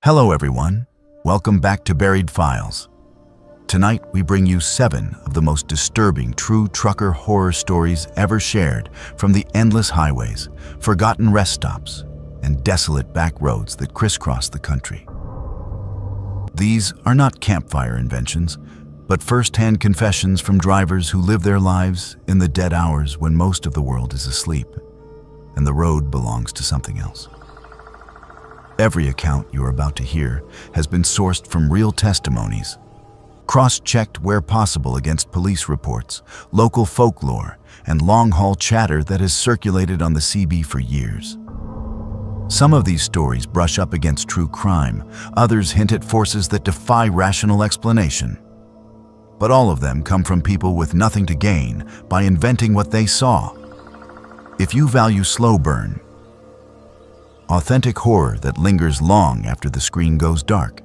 Hello everyone, welcome back to Buried Files. Tonight we bring you 7 of the most disturbing true trucker horror stories ever shared from the endless highways, forgotten rest stops, and desolate back roads that crisscross the country. These are not campfire inventions, but first-hand confessions from drivers who live their lives in the dead hours when most of the world is asleep, and the road belongs to something else. Every account you are about to hear has been sourced from real testimonies, cross-checked where possible against police reports, local folklore, and long-haul chatter that has circulated on the CB for years. Some of these stories brush up against true crime, others hint at forces that defy rational explanation. But all of them come from people with nothing to gain by inventing what they saw. If you value slow burn, authentic horror that lingers long after the screen goes dark,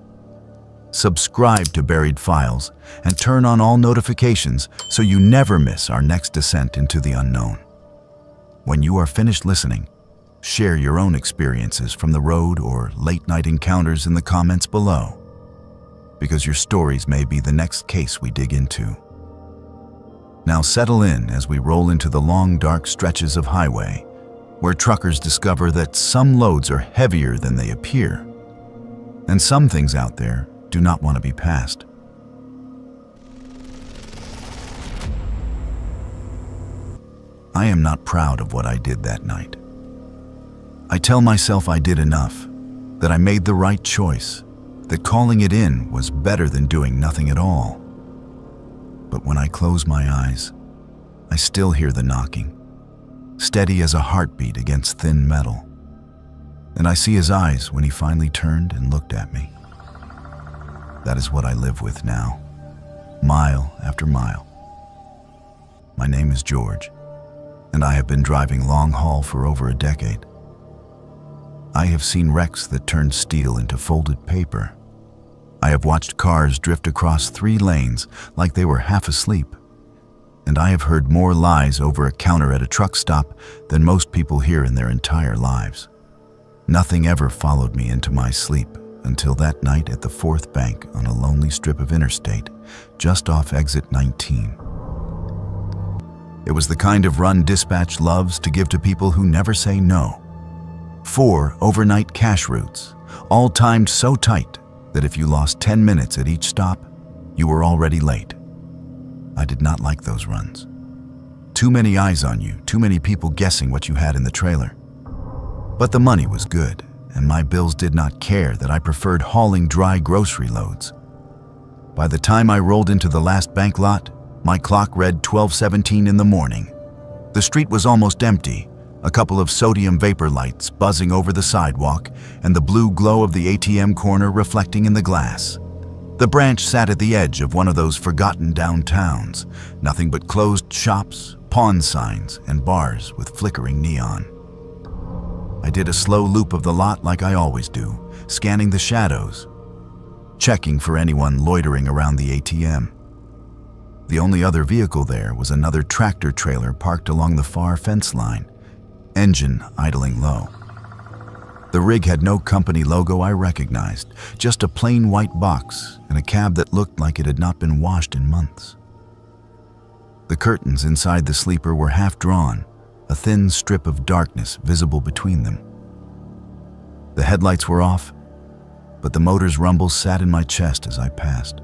subscribe to Buried Files and turn on all notifications so you never miss our next descent into the unknown. When you are finished listening, share your own experiences from the road or late-night encounters in the comments below, because your stories may be the next case we dig into. Now settle in as we roll into the long, dark stretches of highway, where truckers discover that some loads are heavier than they appear, and some things out there do not want to be passed. I am not proud of what I did that night. I tell myself I did enough, that I made the right choice, that calling it in was better than doing nothing at all. But when I close my eyes, I still hear the knocking, steady as a heartbeat against thin metal. And I see his eyes when he finally turned and looked at me. That is what I live with now, mile after mile. My name is George, and I have been driving long haul for over a decade. I have seen wrecks that turned steel into folded paper. I have watched cars drift across 3 lanes like they were half asleep. And I have heard more lies over a counter at a truck stop than most people hear in their entire lives. Nothing ever followed me into my sleep until that night at the 4th bank on a lonely strip of interstate, just off exit 19. It was the kind of run dispatch loves to give to people who never say no. 4 overnight cash routes, all timed so tight that if you lost 10 minutes at each stop, you were already late. I did not like those runs. Too many eyes on you, too many people guessing what you had in the trailer. But the money was good, and my bills did not care that I preferred hauling dry grocery loads. By the time I rolled into the last bank lot, my clock read 12:17 in the morning. The street was almost empty, a couple of sodium vapor lights buzzing over the sidewalk and the blue glow of the ATM corner reflecting in the glass. The branch sat at the edge of one of those forgotten downtowns, nothing but closed shops, pawn signs, and bars with flickering neon. I did a slow loop of the lot like I always do, scanning the shadows, checking for anyone loitering around the ATM. The only other vehicle there was another tractor trailer parked along the far fence line, engine idling low. The rig had no company logo I recognized, just a plain white box and a cab that looked like it had not been washed in months. The curtains inside the sleeper were half drawn, a thin strip of darkness visible between them. The headlights were off, but the motor's rumble sat in my chest as I passed,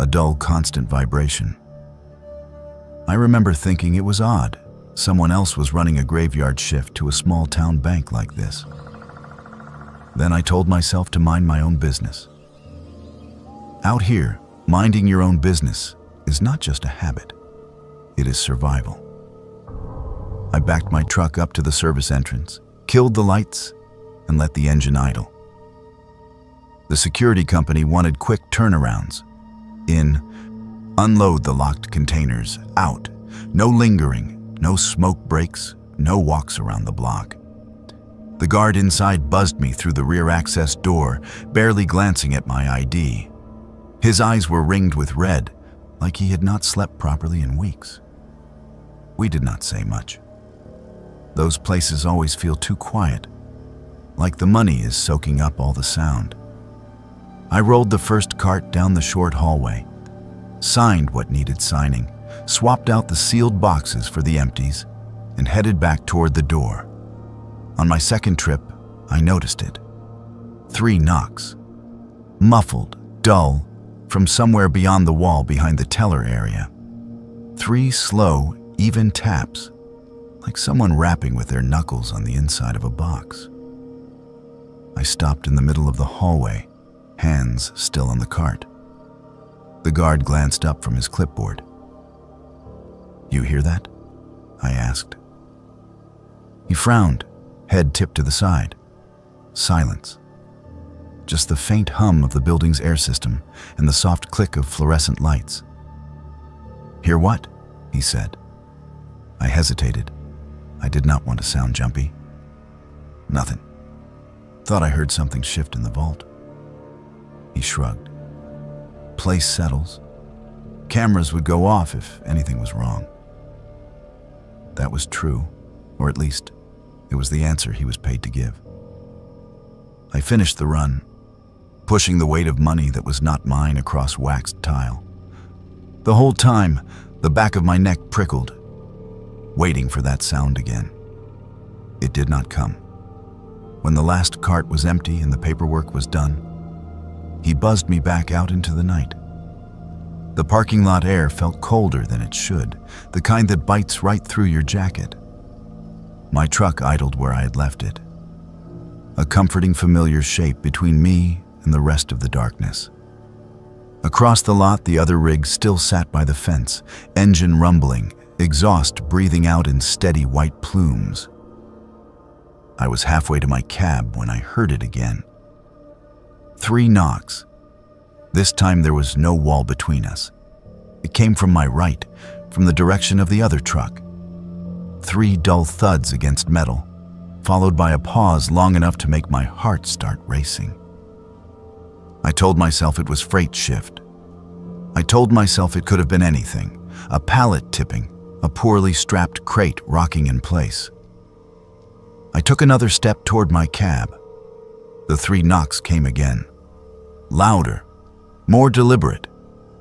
a dull, constant vibration. I remember thinking it was odd. Someone else was running a graveyard shift to a small town bank like this. Then I told myself to mind my own business. Out here, minding your own business is not just a habit, it is survival. I backed my truck up to the service entrance, killed the lights, and let the engine idle. The security company wanted quick turnarounds. In, unload the locked containers, out, no lingering, no smoke breaks, no walks around the block. The guard inside buzzed me through the rear access door, barely glancing at my ID. His eyes were ringed with red, like he had not slept properly in weeks. We did not say much. Those places always feel too quiet, like the money is soaking up all the sound. I rolled the first cart down the short hallway, signed what needed signing, swapped out the sealed boxes for the empties, and headed back toward the door. On my second trip, I noticed it. 3 knocks. Muffled, dull, from somewhere beyond the wall behind the teller area. 3 slow, even taps, like someone rapping with their knuckles on the inside of a box. I stopped in the middle of the hallway, hands still on the cart. The guard glanced up from his clipboard. "You hear that?" I asked. He frowned, head tipped to the side. Silence. Just the faint hum of the building's air system and the soft click of fluorescent lights. "Hear what?" he said. I hesitated. I did not want to sound jumpy. "Nothing. Thought I heard something shift in the vault." He shrugged. "Place settles. Cameras would go off if anything was wrong." That was true, or at least it was the answer he was paid to give. I finished the run, pushing the weight of money that was not mine across waxed tile. The whole time, the back of my neck prickled, waiting for that sound again. It did not come. When the last cart was empty and the paperwork was done, he buzzed me back out into the night. The parking lot air felt colder than it should, the kind that bites right through your jacket. My truck idled where I had left it, a comforting familiar shape between me and the rest of the darkness. Across the lot, the other rig still sat by the fence, engine rumbling, exhaust breathing out in steady white plumes. I was halfway to my cab when I heard it again. 3 knocks. This time there was no wall between us. It came from my right, from the direction of the other truck. 3 dull thuds against metal, followed by a pause long enough to make my heart start racing. I told myself it was freight shift. I told myself it could have been anything, a pallet tipping, a poorly strapped crate rocking in place. I took another step toward my cab. The 3 knocks came again. Louder, more deliberate.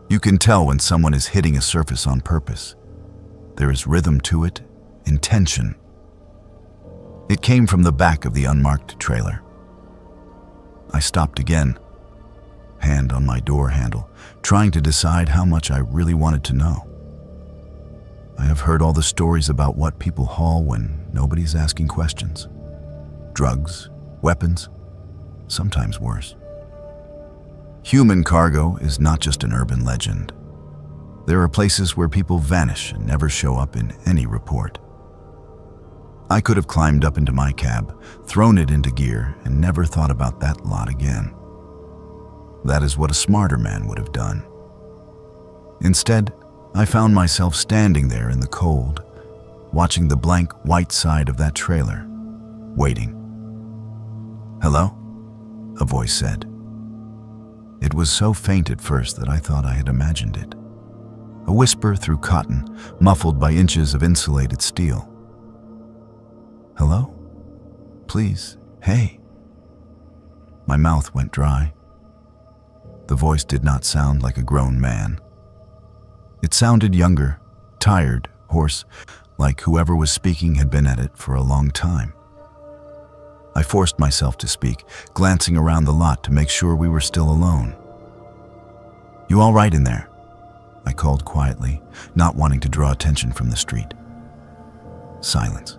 You can tell when someone is hitting a surface on purpose. There is rhythm to it, intention. It came from the back of the unmarked trailer. I stopped again, hand on my door handle, trying to decide how much I really wanted to know. I have heard all the stories about what people haul when nobody's asking questions. Drugs, weapons, sometimes worse. Human cargo is not just an urban legend. There are places where people vanish and never show up in any report. I could have climbed up into my cab, thrown it into gear, and never thought about that lot again. That is what a smarter man would have done. Instead, I found myself standing there in the cold, watching the blank white side of that trailer, waiting. "Hello?" a voice said. It was so faint at first that I thought I had imagined it. A whisper through cotton, muffled by inches of insulated steel. "Hello? Please, hey." My mouth went dry. The voice did not sound like a grown man. It sounded younger, tired, hoarse, like whoever was speaking had been at it for a long time. I forced myself to speak, glancing around the lot to make sure we were still alone. "You all right in there?" I called quietly, not wanting to draw attention from the street. Silence.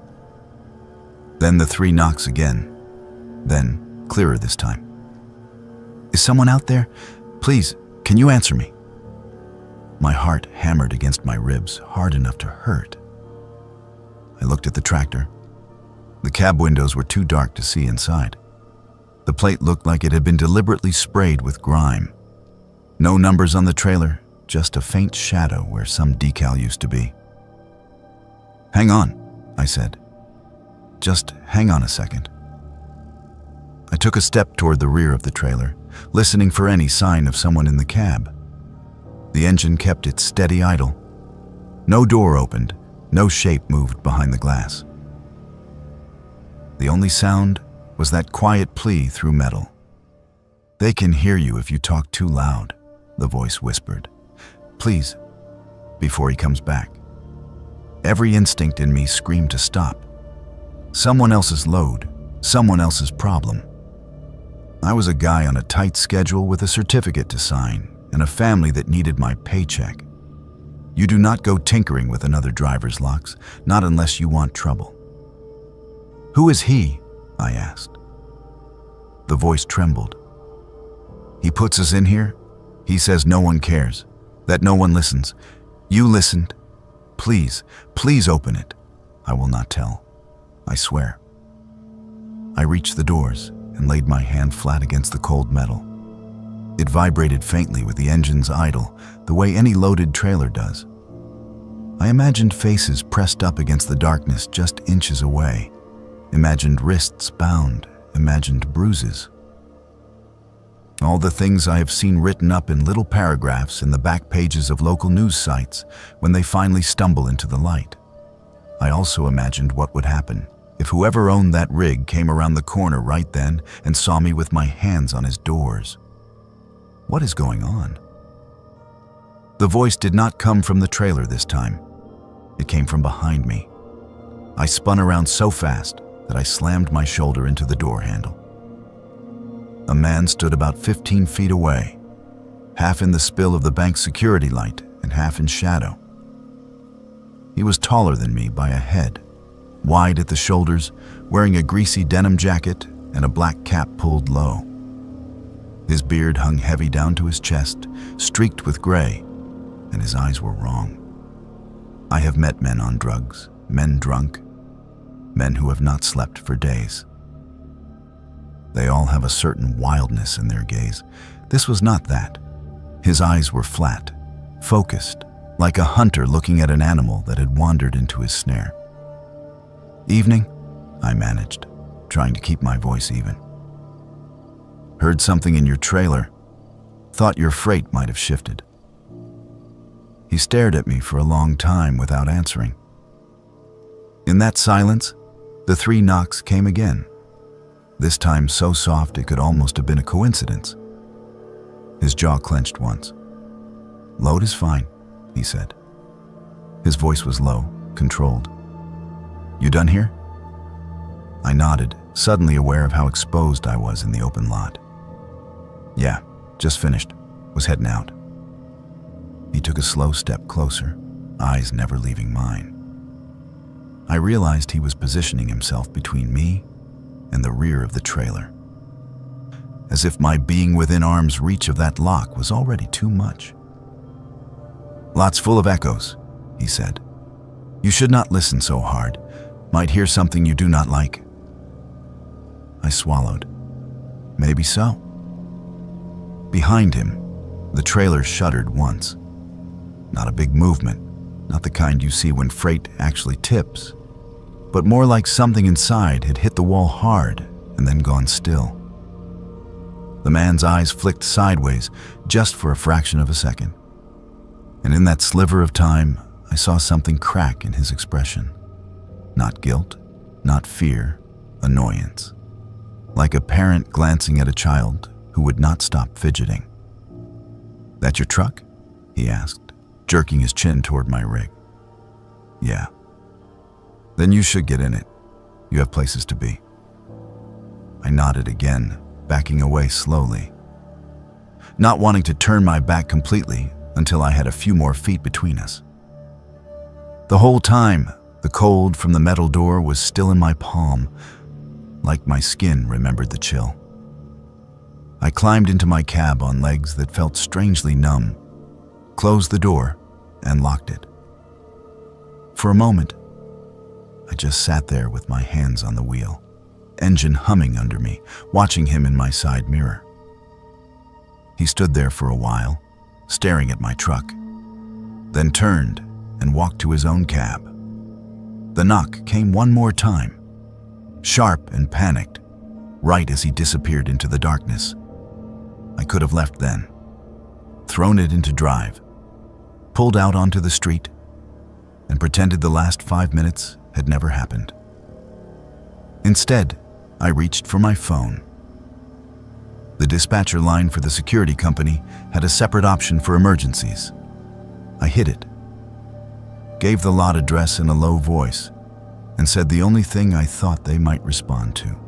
Then the 3 knocks again, then clearer this time. "Is someone out there? Please, can you answer me?" My heart hammered against my ribs, hard enough to hurt. I looked at the tractor. The cab windows were too dark to see inside. The plate looked like it had been deliberately sprayed with grime. No numbers on the trailer, just a faint shadow where some decal used to be. "Hang on," I said. "Just hang on a second." I took a step toward the rear of the trailer, listening for any sign of someone in the cab. The engine kept its steady idle. No door opened, no shape moved behind the glass. The only sound was that quiet plea through metal. They can hear you if you talk too loud, the voice whispered. Please, before he comes back. Every instinct in me screamed to stop. Someone else's load, someone else's problem. I was a guy on a tight schedule with a certificate to sign and a family that needed my paycheck. You do not go tinkering with another driver's locks, not unless you want trouble. Who is he? I asked. The voice trembled. He puts us in here. He says no one cares, that no one listens. You listened. Please, please open it. I will not tell. I swear. I reached the doors and laid my hand flat against the cold metal. It vibrated faintly with the engines idle, the way any loaded trailer does. I imagined faces pressed up against the darkness just inches away, imagined wrists bound, imagined bruises. All the things I have seen written up in little paragraphs in the back pages of local news sites when they finally stumble into the light. I also imagined what would happen if whoever owned that rig came around the corner right then and saw me with my hands on his doors. What is going on? The voice did not come from the trailer this time. It came from behind me. I spun around so fast that I slammed my shoulder into the door handle. A man stood about 15 feet away, half in the spill of the bank's security light and half in shadow. He was taller than me by a head, wide at the shoulders, wearing a greasy denim jacket and a black cap pulled low. His beard hung heavy down to his chest, streaked with gray, and his eyes were wrong. I have met men on drugs, men drunk, men who have not slept for days. They all have a certain wildness in their gaze. This was not that. His eyes were flat, focused, like a hunter looking at an animal that had wandered into his snare. Evening, I managed, trying to keep my voice even. Heard something in your trailer. Thought your freight might have shifted. He stared at me for a long time without answering. In that silence, the 3 knocks came again. This time so soft it could almost have been a coincidence. His jaw clenched once. Load is fine, he said. His voice was low, controlled. You done here? I nodded, suddenly aware of how exposed I was in the open lot. Yeah, just finished. Was heading out. He took a slow step closer, eyes never leaving mine. I realized he was positioning himself between me and the rear of the trailer, as if my being within arm's reach of that lock was already too much. Lot's full of echoes, he said. You should not listen so hard. Might hear something you do not like. I swallowed. Maybe so. Behind him, the trailer shuddered once. Not a big movement, not the kind you see when freight actually tips, but more like something inside had hit the wall hard and then gone still. The man's eyes flicked sideways just for a fraction of a second. And in that sliver of time, I saw something crack in his expression. Not guilt, not fear, annoyance. Like a parent glancing at a child who would not stop fidgeting. That your truck? He asked, jerking his chin toward my rig. Yeah. Then you should get in it. You have places to be. I nodded again, backing away slowly, not wanting to turn my back completely until I had a few more feet between us. The whole time, the cold from the metal door was still in my palm, like my skin remembered the chill. I climbed into my cab on legs that felt strangely numb, closed the door, and locked it. For a moment, I just sat there with my hands on the wheel, engine humming under me, watching him in my side mirror. He stood there for a while, staring at my truck, then turned and walked to his own cab. The knock came one more time, sharp and panicked, right as he disappeared into the darkness. I could have left then, thrown it into drive, pulled out onto the street, and pretended the last 5 minutes had never happened. Instead, I reached for my phone. The dispatcher line for the security company had a separate option for emergencies. I hit it, gave the lot address in a low voice, and said the only thing I thought they might respond to.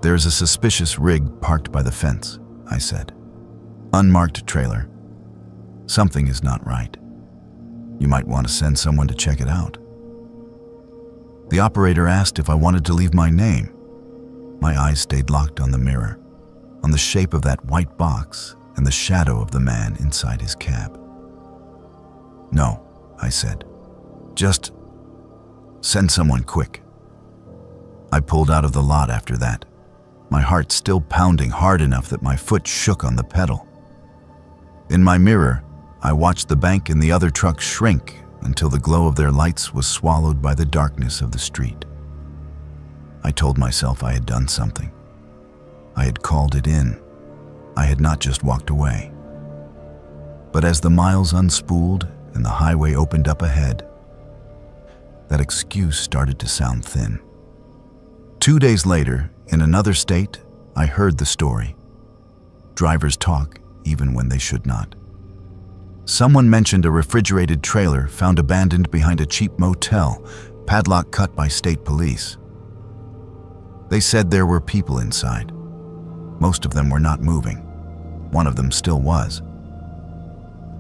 "There's a suspicious rig parked by the fence," I said. "Unmarked trailer. Something is not right. You might want to send someone to check it out." The operator asked if I wanted to leave my name. My eyes stayed locked on the mirror, on the shape of that white box and the shadow of the man inside his cab. "No," I said. "Just send someone quick." I pulled out of the lot after that, my heart still pounding hard enough that my foot shook on the pedal. In my mirror, I watched the bank and the other trucks shrink until the glow of their lights was swallowed by the darkness of the street. I told myself I had done something. I had called it in. I had not just walked away. But as the miles unspooled and the highway opened up ahead, that excuse started to sound thin. 2 days later, in another state, I heard the story. Drivers talk even when they should not. Someone mentioned a refrigerated trailer found abandoned behind a cheap motel, padlock cut by state police. They said there were people inside. Most of them were not moving. One of them still was.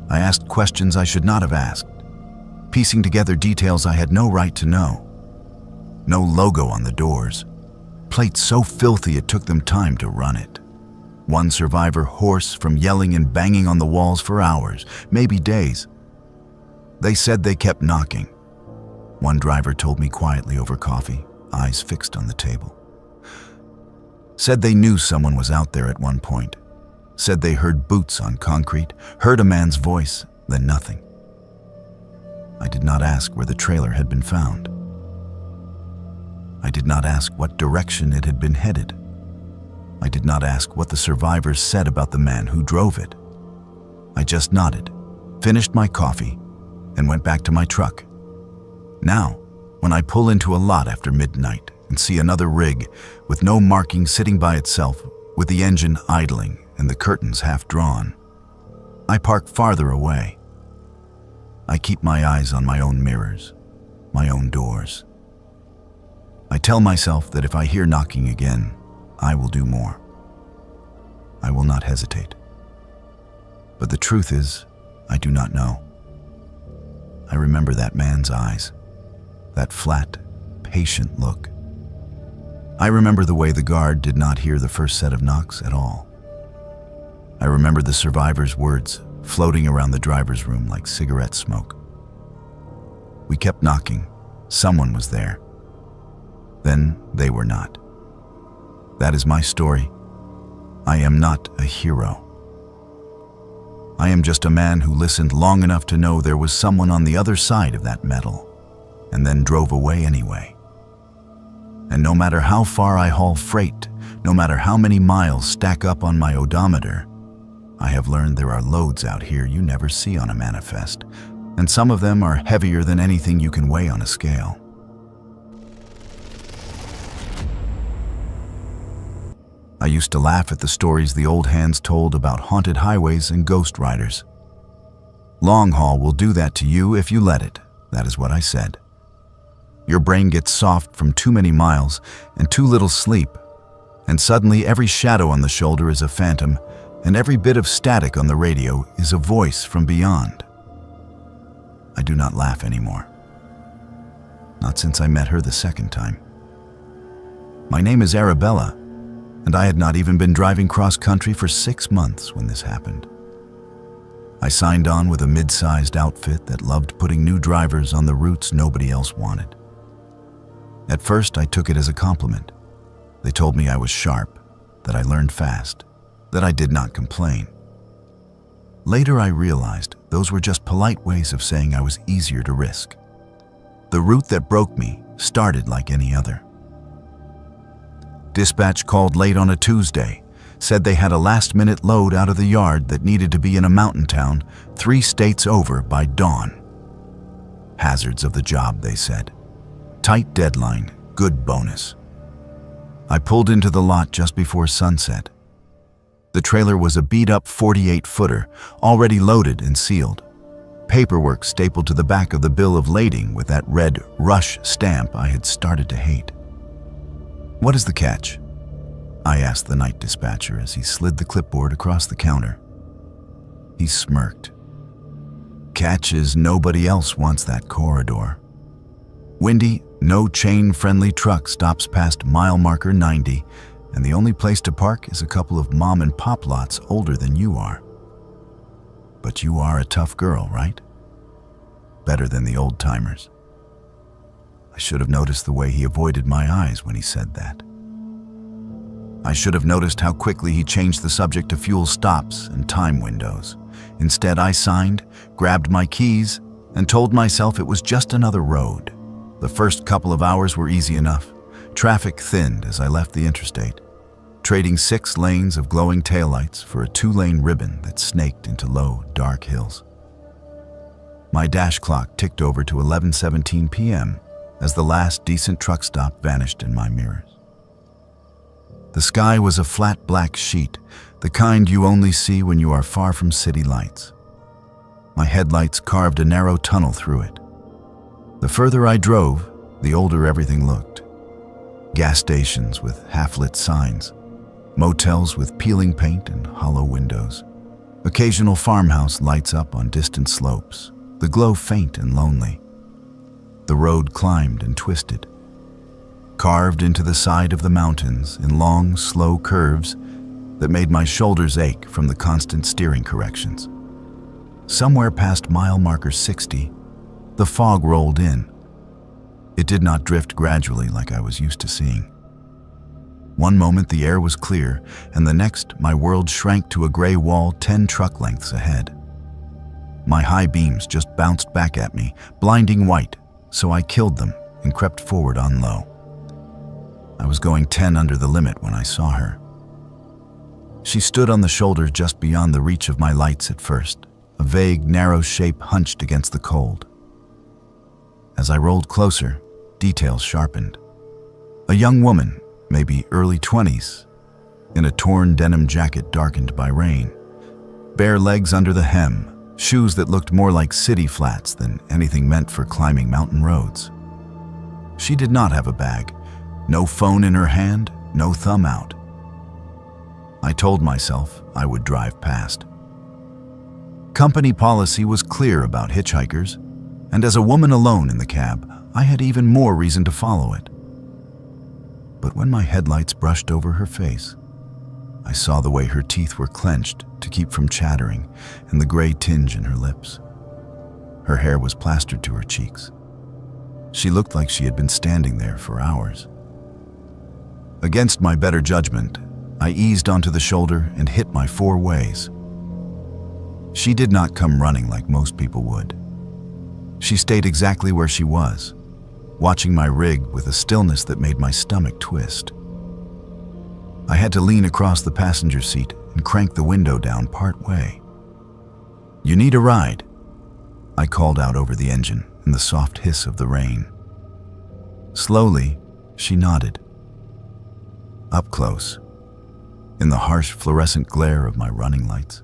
I asked questions I should not have asked, piecing together details I had no right to know. No logo on the doors. Plates so filthy it took them time to run it. One survivor hoarse from yelling and banging on the walls for hours, maybe days. They said they kept knocking. One driver told me quietly over coffee, eyes fixed on the table. Said they knew someone was out there at one point. Said they heard boots on concrete, heard a man's voice, then nothing. I did not ask where the trailer had been found. I did not ask what direction it had been headed. I did not ask what the survivors said about the man who drove it. I just nodded, finished my coffee, and went back to my truck. Now, when I pull into a lot after midnight and see another rig with no marking sitting by itself, with the engine idling and the curtains half drawn, I park farther away. I keep my eyes on my own mirrors, my own doors. I tell myself that if I hear knocking again, I will do more. I will not hesitate. But the truth is, I do not know. I remember that man's eyes, that flat, patient look. I remember the way the guard did not hear the first set of knocks at all. I remember the survivor's words floating around the driver's room like cigarette smoke. We kept knocking. Someone was there. Then they were not. That is my story. I am not a hero. I am just a man who listened long enough to know there was someone on the other side of that metal, and then drove away anyway. And no matter how far I haul freight, no matter how many miles stack up on my odometer, I have learned there are loads out here you never see on a manifest, and some of them are heavier than anything you can weigh on a scale. I used to laugh at the stories the old hands told about haunted highways and ghost riders. Long haul will do that to you if you let it, that is what I said. Your brain gets soft from too many miles and too little sleep, and suddenly every shadow on the shoulder is a phantom, and every bit of static on the radio is a voice from beyond. I do not laugh anymore. Not since I met her the second time. My name is Arabella, and I had not even been driving cross-country for 6 months when this happened. I signed on with a mid-sized outfit that loved putting new drivers on the routes nobody else wanted. At first, I took it as a compliment. They told me I was sharp, that I learned fast, that I did not complain. Later, I realized those were just polite ways of saying I was easier to risk. The route that broke me started like any other. Dispatch called late on a Tuesday, said they had a last-minute load out of the yard that needed to be in a mountain town 3 states over by dawn. Hazards of the job, they said. Tight deadline, good bonus. I pulled into the lot just before sunset, The trailer was a beat-up 48-footer, already loaded and sealed. Paperwork stapled to the back of the bill of lading with that red Rush stamp I had started to hate. "What is the catch?" I asked the night dispatcher as he slid the clipboard across the counter. He smirked. "Catch is nobody else wants that corridor. Windy, no chain-friendly truck stops past mile marker 90, and the only place to park is a couple of mom-and-pop lots older than you are. But you are a tough girl, right? Better than the old-timers." I should have noticed the way he avoided my eyes when he said that. I should have noticed how quickly he changed the subject to fuel stops and time windows. Instead, I signed, grabbed my keys, and told myself it was just another road. The first couple of hours were easy enough. Traffic thinned as I left the interstate, trading 6 lanes of glowing taillights for a 2-lane ribbon that snaked into low, dark hills. My dash clock ticked over to 11:17 p.m. as the last decent truck stop vanished in my mirrors. The sky was a flat black sheet, the kind you only see when you are far from city lights. My headlights carved a narrow tunnel through it. The further I drove, the older everything looked. Gas stations with half-lit signs, motels with peeling paint and hollow windows. Occasional farmhouse lights up on distant slopes, the glow faint and lonely. The road climbed and twisted, carved into the side of the mountains in long, slow curves that made my shoulders ache from the constant steering corrections. Somewhere past mile marker 60, the fog rolled in. It did not drift gradually like I was used to seeing. One moment the air was clear, and the next my world shrank to a gray wall 10 truck lengths ahead. My high beams just bounced back at me, blinding white, so I killed them and crept forward on low. I was going 10 under the limit when I saw her. She stood on the shoulder just beyond the reach of my lights at first, a vague, narrow shape hunched against the cold. As I rolled closer, details sharpened. A young woman, maybe early 20s, in a torn denim jacket darkened by rain, bare legs under the hem, shoes that looked more like city flats than anything meant for climbing mountain roads. She did not have a bag, no phone in her hand, no thumb out. I told myself I would drive past. Company policy was clear about hitchhikers, and as a woman alone in the cab, I had even more reason to follow it. But when my headlights brushed over her face, I saw the way her teeth were clenched to keep from chattering and the gray tinge in her lips. Her hair was plastered to her cheeks. She looked like she had been standing there for hours. Against my better judgment, I eased onto the shoulder and hit my 4 ways. She did not come running like most people would. She stayed exactly where she was, watching my rig with a stillness that made my stomach twist. I had to lean across the passenger seat and crank the window down part way. "You need a ride?" I called out over the engine in the soft hiss of the rain. Slowly, she nodded. Up close, in the harsh fluorescent glare of my running lights,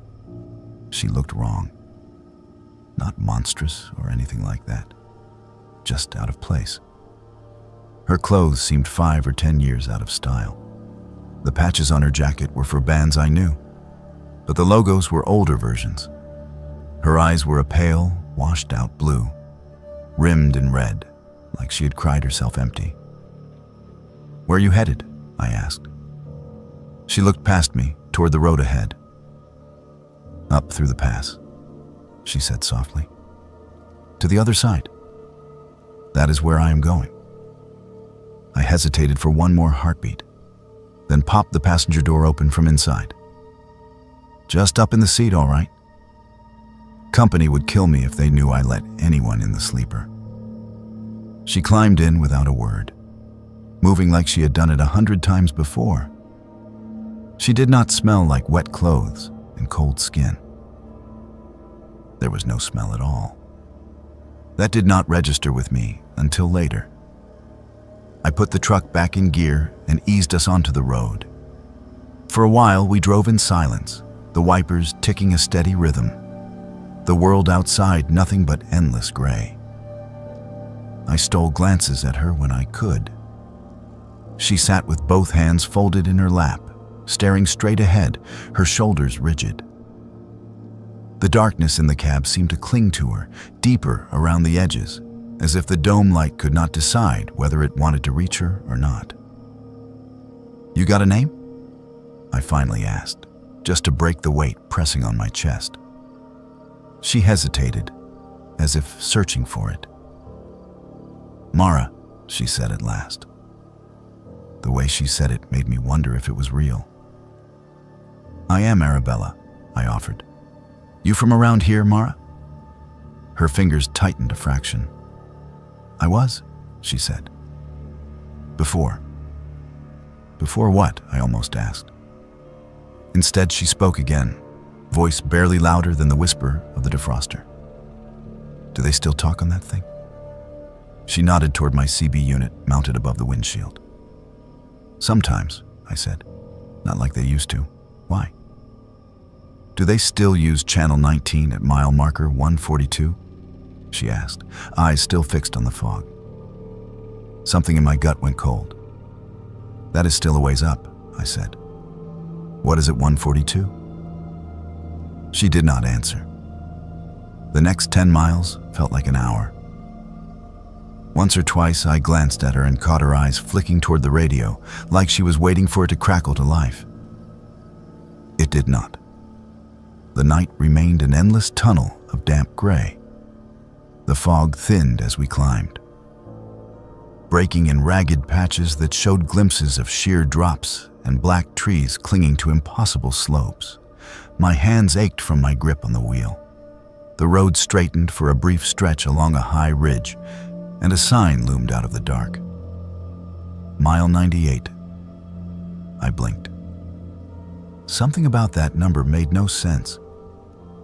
she looked wrong. Not monstrous or anything like that, just out of place. Her clothes seemed 5 or 10 years out of style. The patches on her jacket were for bands I knew, but the logos were older versions. Her eyes were a pale, washed-out blue, rimmed in red, like she had cried herself empty. "Where are you headed?" I asked. She looked past me, toward the road ahead. "Up through the pass," she said softly. "To the other side. That is where I am going." I hesitated for one more heartbeat, then popped the passenger door open from inside. "Just up in the seat, all right?" Company would kill me if they knew I let anyone in the sleeper. She climbed in without a word, moving like she had done it 100 times before. She did not smell like wet clothes and cold skin. There was no smell at all. That did not register with me until later. I put the truck back in gear and eased us onto the road. For a while, we drove in silence, the wipers ticking a steady rhythm. The world outside nothing but endless gray. I stole glances at her when I could. She sat with both hands folded in her lap, staring straight ahead, her shoulders rigid. The darkness in the cab seemed to cling to her, deeper around the edges, as if the dome light could not decide whether it wanted to reach her or not. "You got a name?" I finally asked, just to break the weight pressing on my chest. She hesitated, as if searching for it. "Mara," she said at last. The way she said it made me wonder if it was real. "I am Arabella," I offered. "You from around here, Mara?" Her fingers tightened a fraction. "I was," she said. "Before." "Before what?" I almost asked. Instead, she spoke again, voice barely louder than the whisper of the defroster. "Do they still talk on that thing?" She nodded toward my CB unit mounted above the windshield. "Sometimes," I said. "Not like they used to. Why?" "Do they still use Channel 19 at mile marker 142? She asked, eyes still fixed on the fog. Something in my gut went cold. "That is still a ways up," I said. "What is it, 142? She did not answer. The next 10 miles felt like an hour. Once or twice I glanced at her and caught her eyes flicking toward the radio, like she was waiting for it to crackle to life. It did not. The night remained an endless tunnel of damp gray. The fog thinned as we climbed, breaking in ragged patches that showed glimpses of sheer drops and black trees clinging to impossible slopes. My hands ached from my grip on the wheel. The road straightened for a brief stretch along a high ridge, and a sign loomed out of the dark. Mile 98. I blinked. Something about that number made no sense.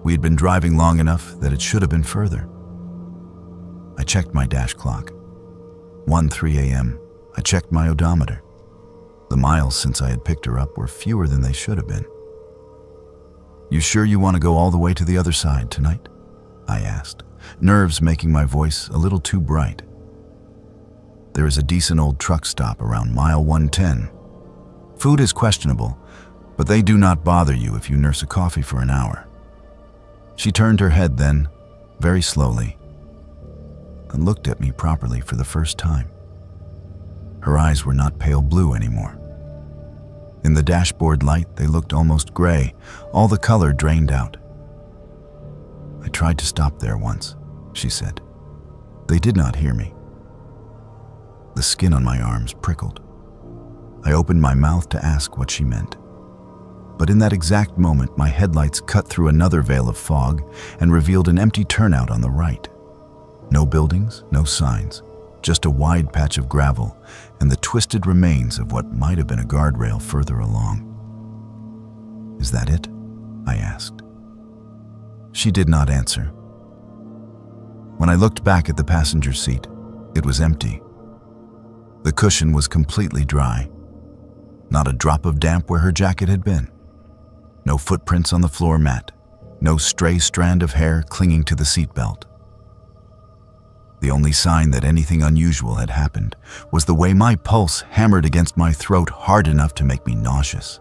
We had been driving long enough that it should have been further. I checked my dash clock. 1:03 a.m. I checked my odometer. The miles since I had picked her up were fewer than they should have been. "You sure you want to go all the way to the other side tonight?" I asked, nerves making my voice a little too bright. "There is a decent old truck stop around mile 110. Food is questionable, but they do not bother you if you nurse a coffee for an hour." She turned her head then, very slowly, and looked at me properly for the first time. Her eyes were not pale blue anymore. In the dashboard light, they looked almost gray, all the color drained out. "I tried to stop there once," she said. "They did not hear me." The skin on my arms prickled. I opened my mouth to ask what she meant. But in that exact moment, my headlights cut through another veil of fog and revealed an empty turnout on the right. No buildings, no signs, just a wide patch of gravel and the twisted remains of what might have been a guardrail further along. "Is that it?" I asked. She did not answer. When I looked back at the passenger seat, it was empty. The cushion was completely dry. Not a drop of damp where her jacket had been. No footprints on the floor mat. No stray strand of hair clinging to the seatbelt. The only sign that anything unusual had happened was the way my pulse hammered against my throat hard enough to make me nauseous.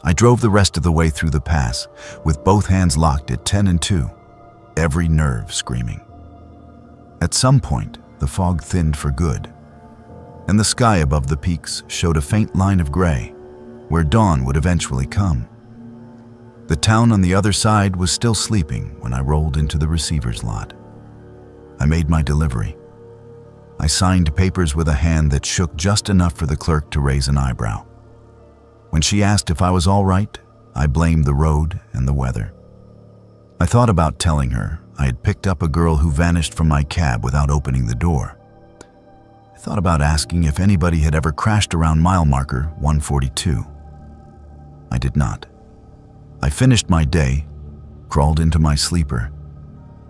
I drove the rest of the way through the pass, with both hands locked at 10 and 2, every nerve screaming. At some point, the fog thinned for good, and the sky above the peaks showed a faint line of gray, where dawn would eventually come. The town on the other side was still sleeping when I rolled into the receiver's lot. I made my delivery. I signed papers with a hand that shook just enough for the clerk to raise an eyebrow. When she asked if I was all right, I blamed the road and the weather. I thought about telling her I had picked up a girl who vanished from my cab without opening the door. I thought about asking if anybody had ever crashed around mile marker 142. I did not. I finished my day, crawled into my sleeper,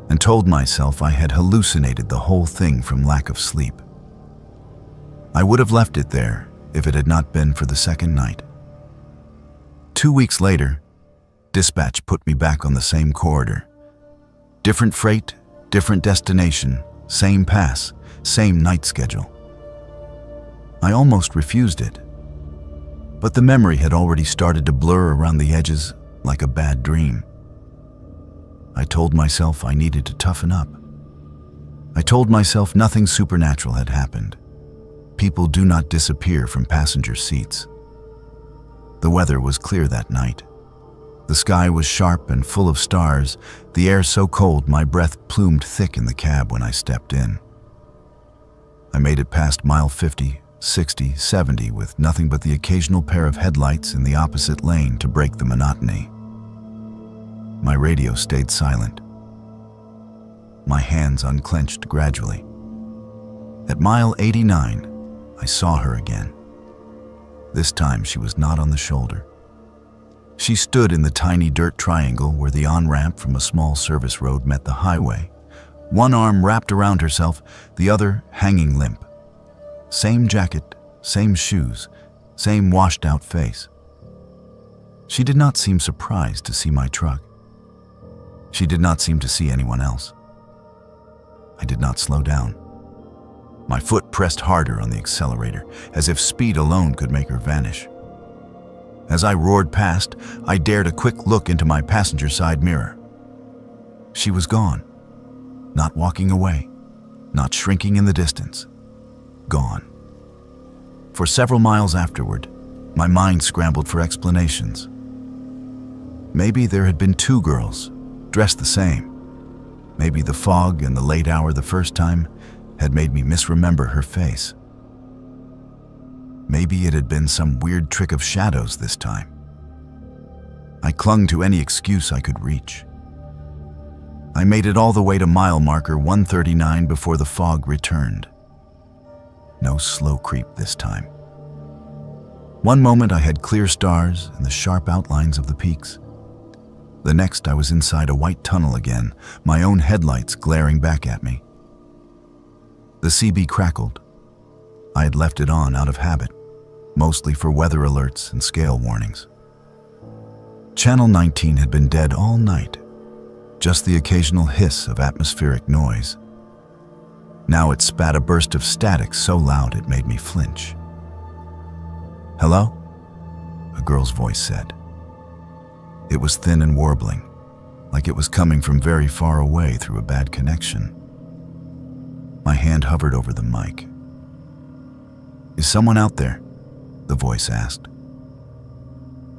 and told myself I had hallucinated the whole thing from lack of sleep. I would have left it there if it had not been for the second night. 2 weeks later, dispatch put me back on the same corridor. Different freight, different destination, same pass, same night schedule. I almost refused it, but the memory had already started to blur around the edges like a bad dream. I told myself I needed to toughen up. I told myself nothing supernatural had happened. People do not disappear from passenger seats. The weather was clear that night. The sky was sharp and full of stars, the air so cold my breath plumed thick in the cab when I stepped in. I made it past mile 50, 60, 70 with nothing but the occasional pair of headlights in the opposite lane to break the monotony. My radio stayed silent. My hands unclenched gradually. At mile 89, I saw her again. This time she was not on the shoulder. She stood in the tiny dirt triangle where the on-ramp from a small service road met the highway, one arm wrapped around herself, the other hanging limp. Same jacket, same shoes, same washed-out face. She did not seem surprised to see my truck. She did not seem to see anyone else. I did not slow down. My foot pressed harder on the accelerator, as if speed alone could make her vanish. As I roared past, I dared a quick look into my passenger side mirror. She was gone. Not walking away, not shrinking in the distance. Gone. For several miles afterward, my mind scrambled for explanations. Maybe there had been two girls, dressed the same. Maybe the fog and the late hour the first time had made me misremember her face. Maybe it had been some weird trick of shadows this time. I clung to any excuse I could reach. I made it all the way to mile marker 139 before the fog returned. No slow creep this time. One moment I had clear stars and the sharp outlines of the peaks. The next I was inside a white tunnel again, my own headlights glaring back at me. The CB crackled. I had left it on out of habit, mostly for weather alerts and scale warnings. Channel 19 had been dead all night, just the occasional hiss of atmospheric noise. Now it spat a burst of static so loud it made me flinch. "Hello?" a girl's voice said. It was thin and warbling, like it was coming from very far away through a bad connection. My hand hovered over the mic. "Is someone out there?" the voice asked.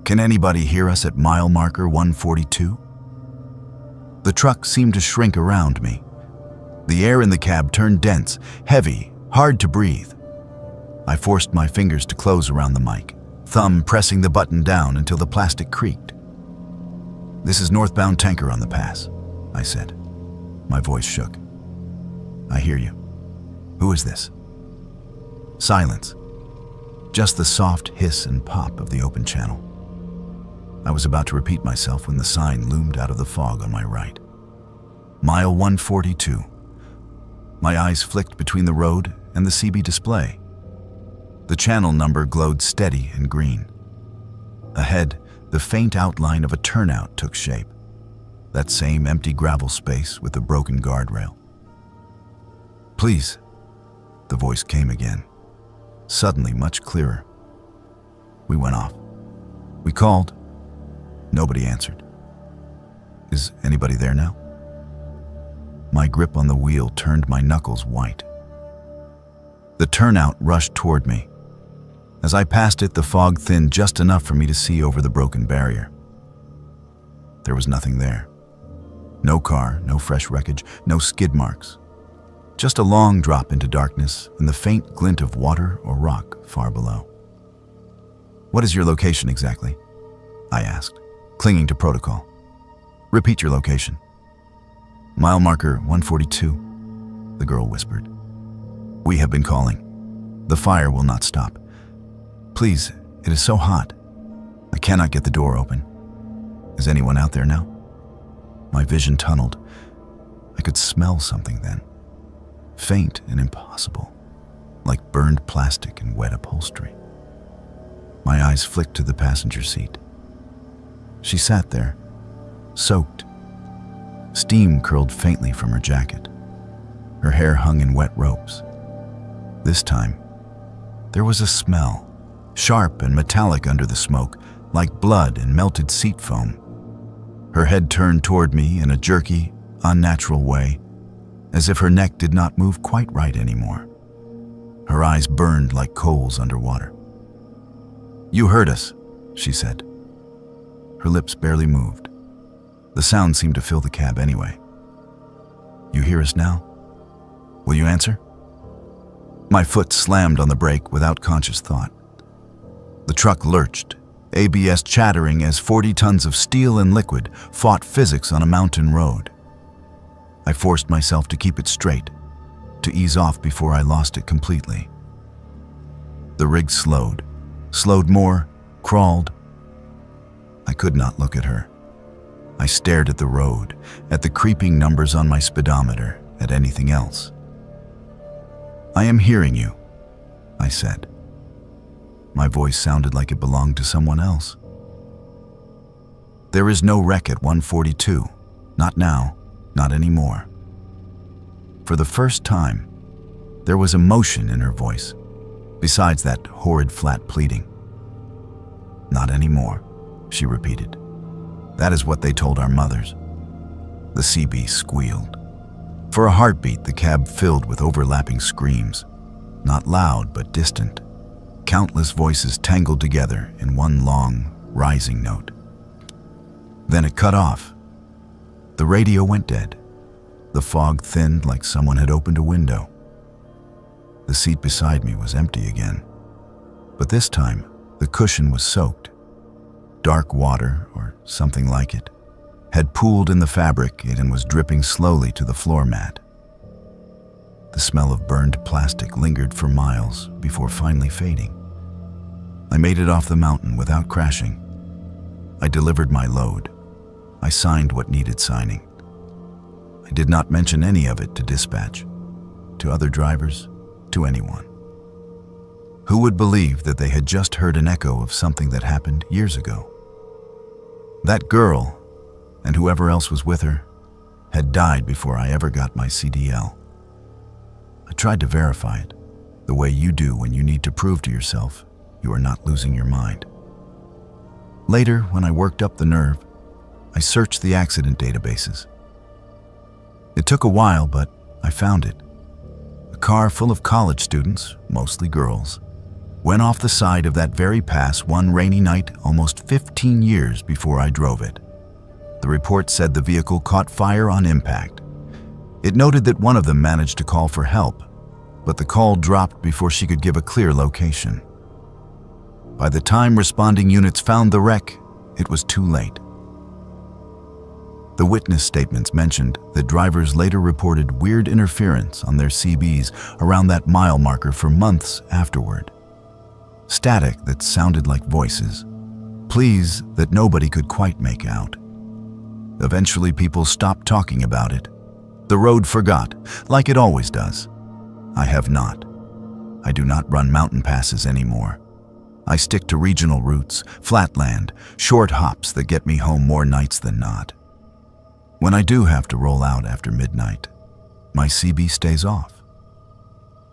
"Can anybody hear us at mile marker 142? The truck seemed to shrink around me. The air in the cab turned dense, heavy, hard to breathe. I forced my fingers to close around the mic, thumb pressing the button down until the plastic creaked. "This is northbound tanker on the pass," I said. My voice shook. "I hear you. Who is this?" Silence. Just the soft hiss and pop of the open channel. I was about to repeat myself when the sign loomed out of the fog on my right. Mile 142. My eyes flicked between the road and the CB display. The channel number glowed steady and green. Ahead, the faint outline of a turnout took shape. That same empty gravel space with the broken guardrail. "Please," the voice came again, suddenly much clearer. We went off. We called. Nobody answered. "Is anybody there now?" My grip on the wheel turned my knuckles white. The turnout rushed toward me. As I passed it, the fog thinned just enough for me to see over the broken barrier. There was nothing there. No car, no fresh wreckage, no skid marks. Just a long drop into darkness and the faint glint of water or rock far below. "What is your location exactly?" I asked, clinging to protocol. "Repeat your location." "Mile marker 142, the girl whispered. "We have been calling. The fire will not stop. Please, it is so hot. I cannot get the door open. Is anyone out there now?" My vision tunneled. I could smell something then. Faint and impossible, like burned plastic and wet upholstery. My eyes flicked to the passenger seat. She sat there, soaked. Steam curled faintly from her jacket. Her hair hung in wet ropes. This time, there was a smell, sharp and metallic under the smoke, like blood and melted seat foam. Her head turned toward me in a jerky, unnatural way, as if her neck did not move quite right anymore. Her eyes burned like coals underwater. "You heard us," she said. Her lips barely moved. The sound seemed to fill the cab anyway. "You hear us now? Will you answer?" My foot slammed on the brake without conscious thought. The truck lurched, ABS chattering as 40 tons of steel and liquid fought physics on a mountain road. I forced myself to keep it straight, to ease off before I lost it completely. The rig slowed more, crawled. I could not look at her. I stared at the road, at the creeping numbers on my speedometer, at anything else. "I am hearing you," I said. My voice sounded like it belonged to someone else. "There is no wreck at 142. Not now, not anymore." For the first time, there was emotion in her voice, besides that horrid flat pleading. "Not anymore," she repeated. "That is what they told our mothers." The CB squealed. For a heartbeat, the cab filled with overlapping screams, not loud but distant. Countless voices tangled together in one long, rising note. Then it cut off. The radio went dead. The fog thinned like someone had opened a window. The seat beside me was empty again, but this time the cushion was soaked. Dark water, or something like it, had pooled in the fabric and was dripping slowly to the floor mat. The smell of burned plastic lingered for miles before finally fading. I made it off the mountain without crashing. I delivered my load. I signed what needed signing. I did not mention any of it to dispatch, to other drivers, to anyone. Who would believe that they had just heard an echo of something that happened years ago? That girl, and whoever else was with her, had died before I ever got my CDL. I tried to verify it, the way you do when you need to prove to yourself you are not losing your mind. Later, when I worked up the nerve, I searched the accident databases. It took a while, but I found it. A car full of college students, mostly girls, went off the side of that very pass one rainy night almost 15 years before I drove it. The report said the vehicle caught fire on impact. It noted that one of them managed to call for help, but the call dropped before she could give a clear location. By the time responding units found the wreck, it was too late. The witness statements mentioned that drivers later reported weird interference on their CBs around that mile marker for months afterward. Static that sounded like voices, pleas that nobody could quite make out. Eventually, people stopped talking about it. The road forgot, like it always does. I have not. I do not run mountain passes anymore. I stick to regional routes, flatland, short hops that get me home more nights than not. When I do have to roll out after midnight, my CB stays off.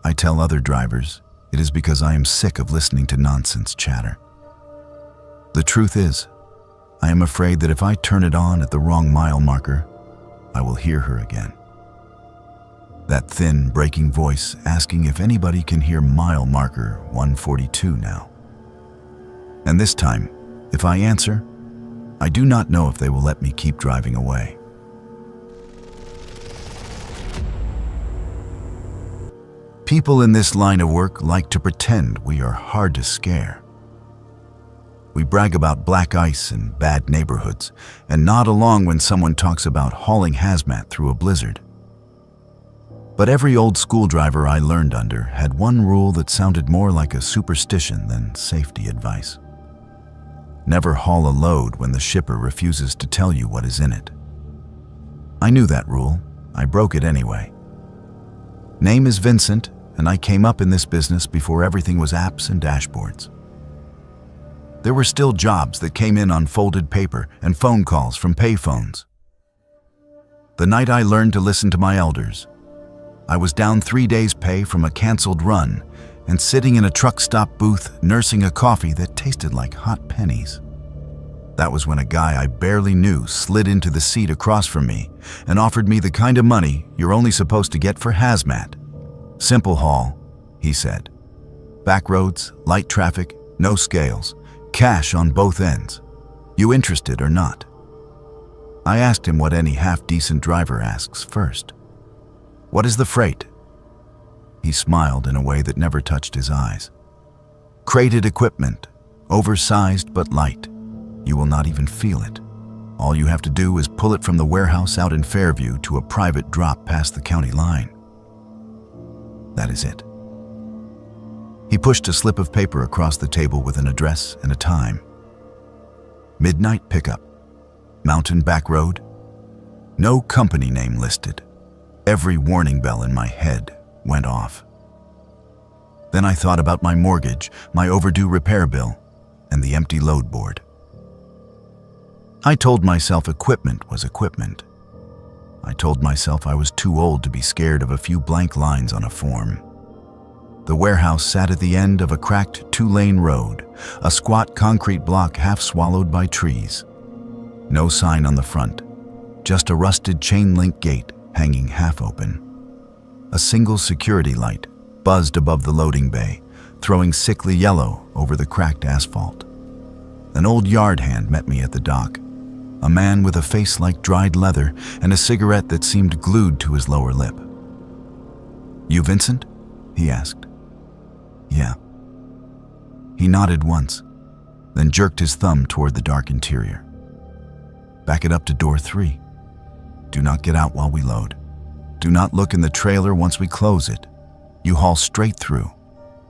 I tell other drivers it is because I am sick of listening to nonsense chatter. The truth is, I am afraid that if I turn it on at the wrong mile marker, I will hear her again. That thin, breaking voice asking if anybody can hear mile marker 142 now. And this time, if I answer, I do not know if they will let me keep driving away. People in this line of work like to pretend we are hard to scare. We brag about black ice and bad neighborhoods, and nod along when someone talks about hauling hazmat through a blizzard. But every old school driver I learned under had one rule that sounded more like a superstition than safety advice. Never haul a load when the shipper refuses to tell you what is in it. I knew that rule. I broke it anyway. Name is Vincent, and I came up in this business before everything was apps and dashboards. There were still jobs that came in on folded paper and phone calls from payphones. The night I learned to listen to my elders, I was down 3 days' pay from a canceled run and sitting in a truck stop booth nursing a coffee that tasted like hot pennies. That was when a guy I barely knew slid into the seat across from me and offered me the kind of money you're only supposed to get for hazmat. Simple haul, he said. Back roads, light traffic, no scales, cash on both ends. You interested or not? I asked him what any half-decent driver asks first. What is the freight? He smiled in a way that never touched his eyes. Crated equipment, oversized but light. You will not even feel it. All you have to do is pull it from the warehouse out in Fairview to a private drop past the county line. That is it. He pushed a slip of paper across the table with an address and a time. Midnight pickup. Mountain Back Road. No company name listed. Every warning bell in my head went off. Then I thought about my mortgage, my overdue repair bill, and the empty load board. I told myself equipment was equipment. I told myself I was too old to be scared of a few blank lines on a form. The warehouse sat at the end of a cracked 2-lane road, a squat concrete block half swallowed by trees. No sign on the front, just a rusted chain-link gate hanging half open. A single security light buzzed above the loading bay, throwing sickly yellow over the cracked asphalt. An old yard hand met me at the dock, a man with a face like dried leather and a cigarette that seemed glued to his lower lip. "You Vincent?" he asked. "Yeah." He nodded once, then jerked his thumb toward the dark interior. "Back it up to door 3. Do not get out while we load. Do not look in the trailer once we close it. You haul straight through.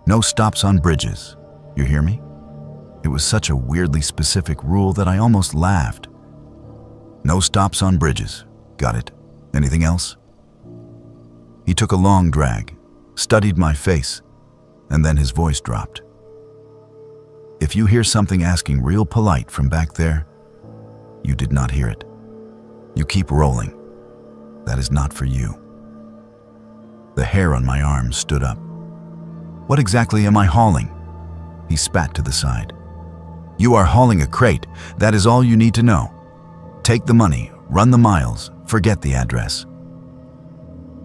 No stops on bridges. You hear me?" It was such a weirdly specific rule that I almost laughed. "No stops on bridges. Got it. Anything else?" He took a long drag, studied my face, and then his voice dropped. "If you hear something asking real polite from back there, you did not hear it. You keep rolling. That is not for you." The hair on my arm stood up. "What exactly am I hauling?" He spat to the side. "You are hauling a crate. That is all you need to know. Take the money, run the miles, forget the address."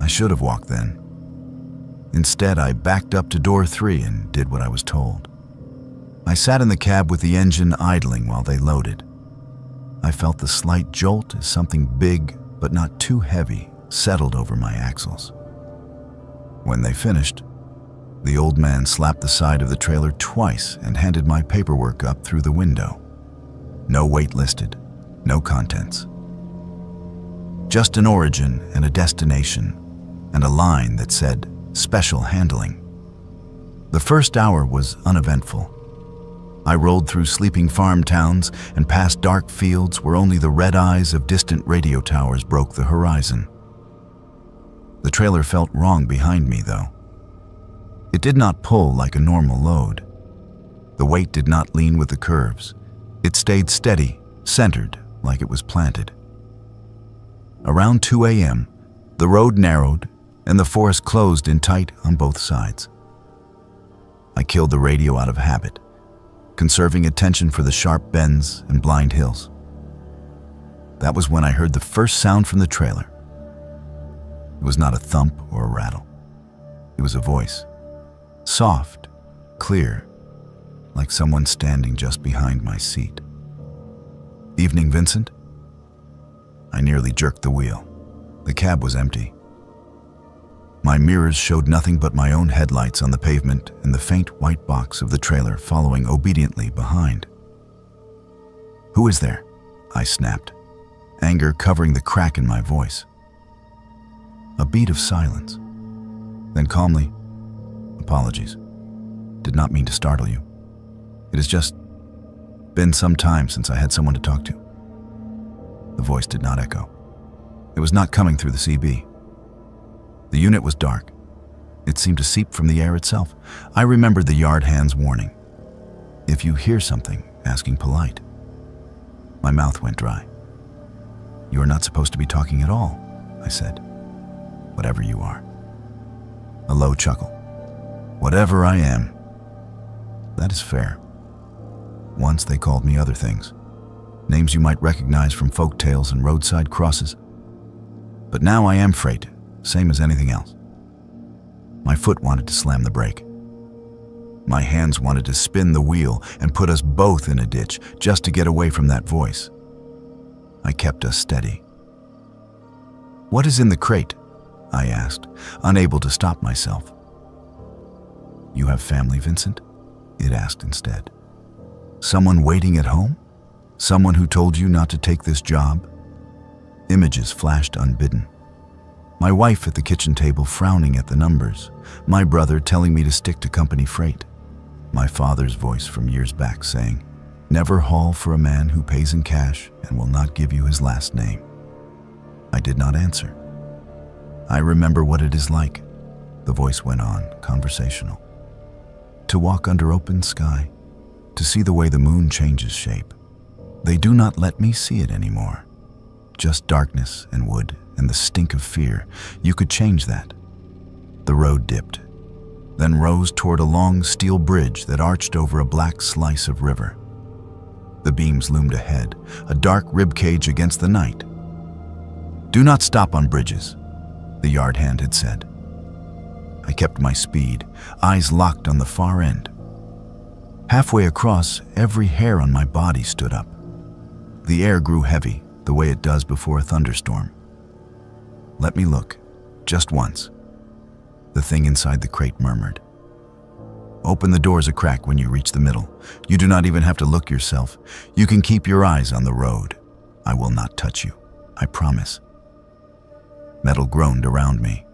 I should have walked then. Instead, I backed up to door 3 and did what I was told. I sat in the cab with the engine idling while they loaded. I felt the slight jolt as something big, but not too heavy, settled over my axles. When they finished, the old man slapped the side of the trailer twice and handed my paperwork up through the window. No weight listed, no contents. Just an origin and a destination, and a line that said, "Special handling." The first hour was uneventful. I rolled through sleeping farm towns and past dark fields where only the red eyes of distant radio towers broke the horizon. The trailer felt wrong behind me, though. It did not pull like a normal load. The weight did not lean with the curves. It stayed steady, centered, like it was planted. Around 2 a.m., the road narrowed and the forest closed in tight on both sides. I killed the radio out of habit, conserving attention for the sharp bends and blind hills. That was when I heard the first sound from the trailer. It was not a thump or a rattle. It was a voice. Soft, clear, like someone standing just behind my seat. "Evening, Vincent?" I nearly jerked the wheel. The cab was empty. My mirrors showed nothing but my own headlights on the pavement and the faint white box of the trailer following obediently behind. "Who is there?" I snapped, anger covering the crack in my voice. A beat of silence. Then calmly, "Apologies. Did not mean to startle you. It has just been some time since I had someone to talk to." The voice did not echo. It was not coming through the CB. The unit was dark. It seemed to seep from the air itself. I remembered the yard hand's warning. "If you hear something, asking polite. My mouth went dry. "You are not supposed to be talking at all," I said. "Whatever you are." A low chuckle. "Whatever I am." "That is fair. Once they called me other things. Names you might recognize from folk tales and roadside crosses. But now I am Freight, same as anything else." My foot wanted to slam the brake. My hands wanted to spin the wheel and put us both in a ditch just to get away from that voice. I kept us steady. "What is in the crate?" I asked, unable to stop myself. "You have family, Vincent?" it asked instead. "Someone waiting at home? Someone who told you not to take this job?" Images flashed unbidden. My wife at the kitchen table frowning at the numbers. My brother telling me to stick to company freight. My father's voice from years back saying, "Never haul for a man who pays in cash and will not give you his last name." I did not answer. "I remember what it is like," the voice went on, conversational. "To walk under open sky, to see the way the moon changes shape. They do not let me see it anymore. Just darkness and wood and the stink of fear. You could change that." The road dipped, then rose toward a long steel bridge that arched over a black slice of river. The beams loomed ahead, a dark ribcage against the night. "Do not stop on bridges," the yard hand had said. I kept my speed, eyes locked on the far end. Halfway across, every hair on my body stood up. The air grew heavy, the way it does before a thunderstorm. "Let me look, just once," the thing inside the crate murmured. "Open the doors a crack when you reach the middle. You do not even have to look yourself. You can keep your eyes on the road. I will not touch you, I promise." Metal groaned around me.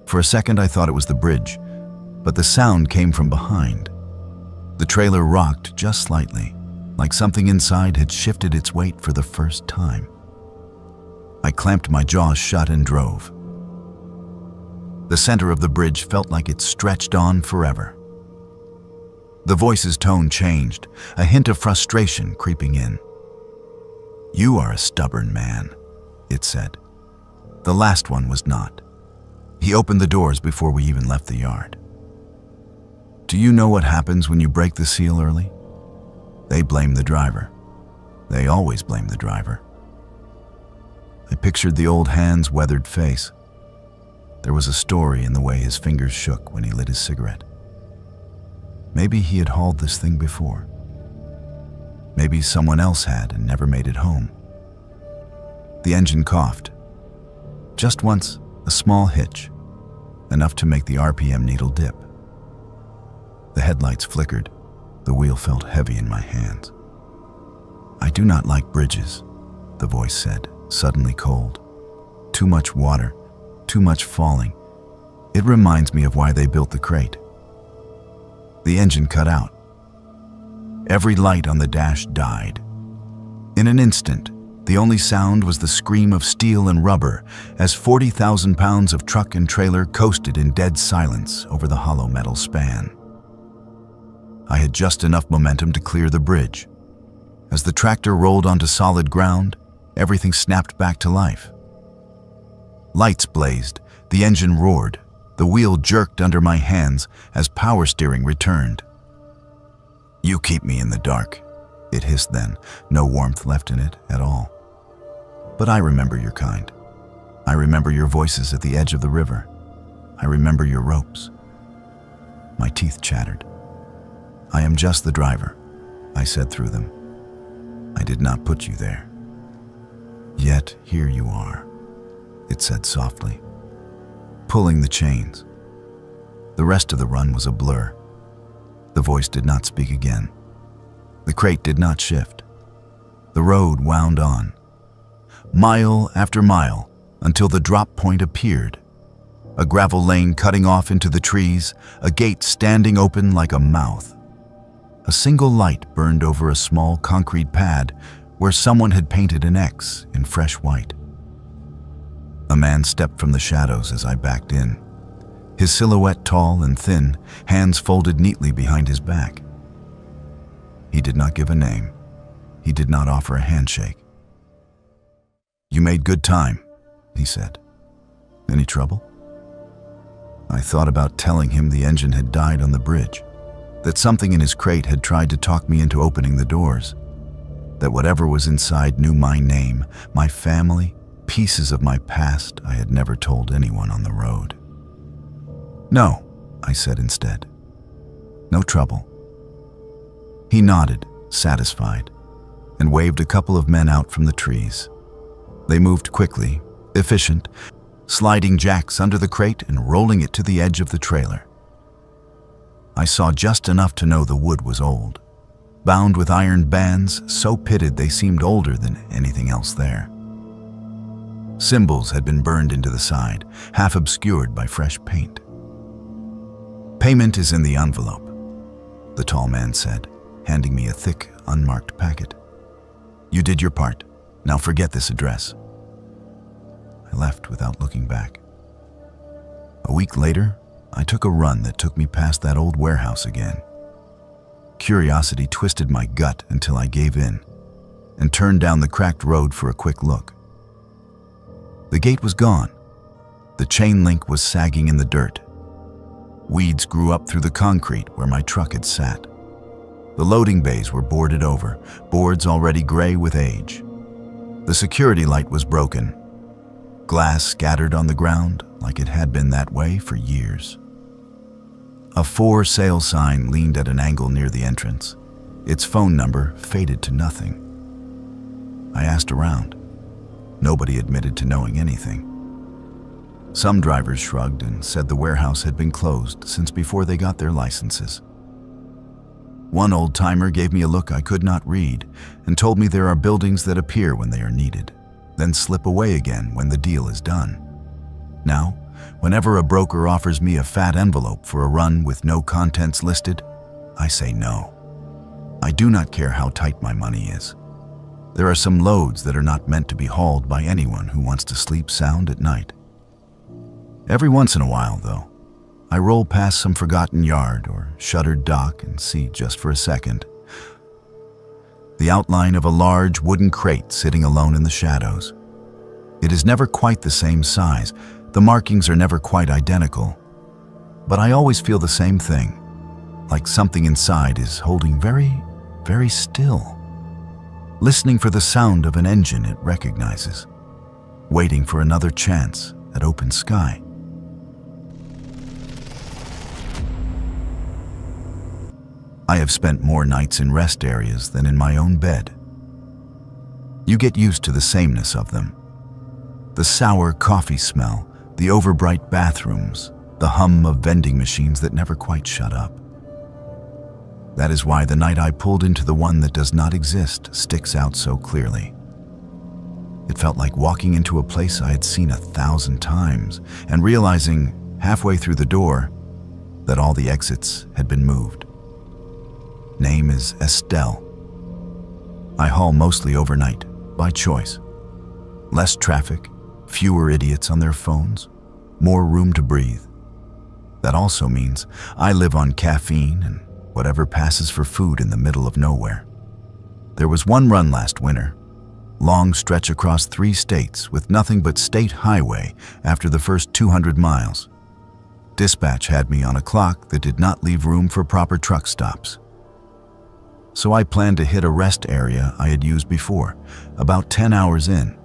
For a second I thought it was the bridge, but the sound came from behind. The trailer rocked just slightly, like something inside had shifted its weight for the first time. I clamped my jaws shut and drove. The center of the bridge felt like it stretched on forever. The voice's tone changed, a hint of frustration creeping in. "You are a stubborn man," it said. The last one was not. He opened the doors before we even left the yard. "Do you know what happens when you break the seal early? They blame the driver. They always blame the driver." I pictured the old hand's weathered face. There was a story in the way his fingers shook when he lit his cigarette. Maybe he had hauled this thing before. Maybe someone else had and never made it home. The engine coughed. Just once, a small hitch, enough to make the RPM needle dip. The headlights flickered. The wheel felt heavy in my hands. "I do not like bridges," the voice said, suddenly cold. "Too much water, too much falling. It reminds me of why they built the crate." The engine cut out. Every light on the dash died. In an instant, the only sound was the scream of steel and rubber as 40,000 pounds of truck and trailer coasted in dead silence over the hollow metal span. I had just enough momentum to clear the bridge. As the tractor rolled onto solid ground, everything snapped back to life. Lights blazed, the engine roared, the wheel jerked under my hands as power steering returned. "You keep me in the dark," it hissed then, no warmth left in it at all. "But I remember your kind. I remember your voices at the edge of the river. I remember your ropes." My teeth chattered. "I am just the driver," I said through them. "I did not put you there. Yet here you are," it said softly, pulling the chains. The rest of the run was a blur. The voice did not speak again. The crate did not shift. The road wound on, mile after mile, until the drop point appeared. A gravel lane cutting off into the trees, a gate standing open like a mouth. A single light burned over a small concrete pad where someone had painted an X in fresh white. A man stepped from the shadows as I backed in, his silhouette tall and thin, hands folded neatly behind his back. He did not give a name. He did not offer a handshake. "You made good time," he said. "Any trouble?" I thought about telling him the engine had died on the bridge, that something in his crate had tried to talk me into opening the doors, that whatever was inside knew my name, my family, pieces of my past I had never told anyone on the road. "No," I said instead. "No trouble." He nodded, satisfied, and waved a couple of men out from the trees. They moved quickly, efficient, sliding jacks under the crate and rolling it to the edge of the trailer. I saw just enough to know the wood was old, bound with iron bands so pitted they seemed older than anything else there. Symbols had been burned into the side, half obscured by fresh paint. "Payment is in the envelope," the tall man said, handing me a thick, unmarked packet. "You did your part. Now forget this address." I left without looking back. A week later, I took a run that took me past that old warehouse again. Curiosity twisted my gut until I gave in and turned down the cracked road for a quick look. The gate was gone. The chain link was sagging in the dirt. Weeds grew up through the concrete where my truck had sat. The loading bays were boarded over, boards already gray with age. The security light was broken. Glass scattered on the ground like it had been that way for years. A for sale sign leaned at an angle near the entrance. Its phone number faded to nothing. I asked around. Nobody admitted to knowing anything. Some drivers shrugged and said the warehouse had been closed since before they got their licenses. One old-timer gave me a look I could not read and told me there are buildings that appear when they are needed, then slip away again when the deal is done. Now, whenever a broker offers me a fat envelope for a run with no contents listed, I say no. I do not care how tight my money is. There are some loads that are not meant to be hauled by anyone who wants to sleep sound at night. Every once in a while, though, I roll past some forgotten yard or shuttered dock and see just for a second the outline of a large wooden crate sitting alone in the shadows. It is never quite the same size. The markings are never quite identical. But I always feel the same thing, like something inside is holding very, very still, listening for the sound of an engine it recognizes, waiting for another chance at open sky. I have spent more nights in rest areas than in my own bed. You get used to the sameness of them. The sour coffee smell, the overbright bathrooms, the hum of vending machines that never quite shut up. That is why the night I pulled into the one that does not exist sticks out so clearly. It felt like walking into a place I had seen 1,000 times and realizing, halfway through the door, that all the exits had been moved. Name is Estelle. I haul mostly overnight, by choice. Less traffic, fewer idiots on their phones, more room to breathe. That also means I live on caffeine and whatever passes for food in the middle of nowhere. There was one run last winter, long stretch across 3 states with nothing but state highway after the first 200 miles. Dispatch had me on a clock that did not leave room for proper truck stops. So I planned to hit a rest area I had used before, about 10 hours in.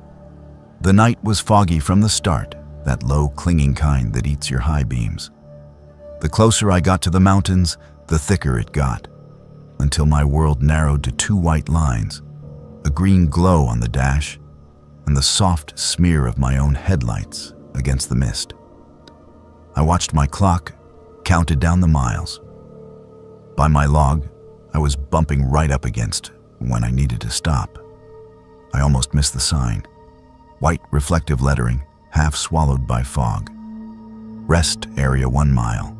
The night was foggy from the start, that low clinging kind that eats your high beams. The closer I got to the mountains, the thicker it got, until my world narrowed to 2 white lines, a green glow on the dash, and the soft smear of my own headlights against the mist. I watched my clock, counted down the miles. By my log, I was bumping right up against when I needed to stop. I almost missed the sign. White reflective lettering, half swallowed by fog. Rest area 1 mile.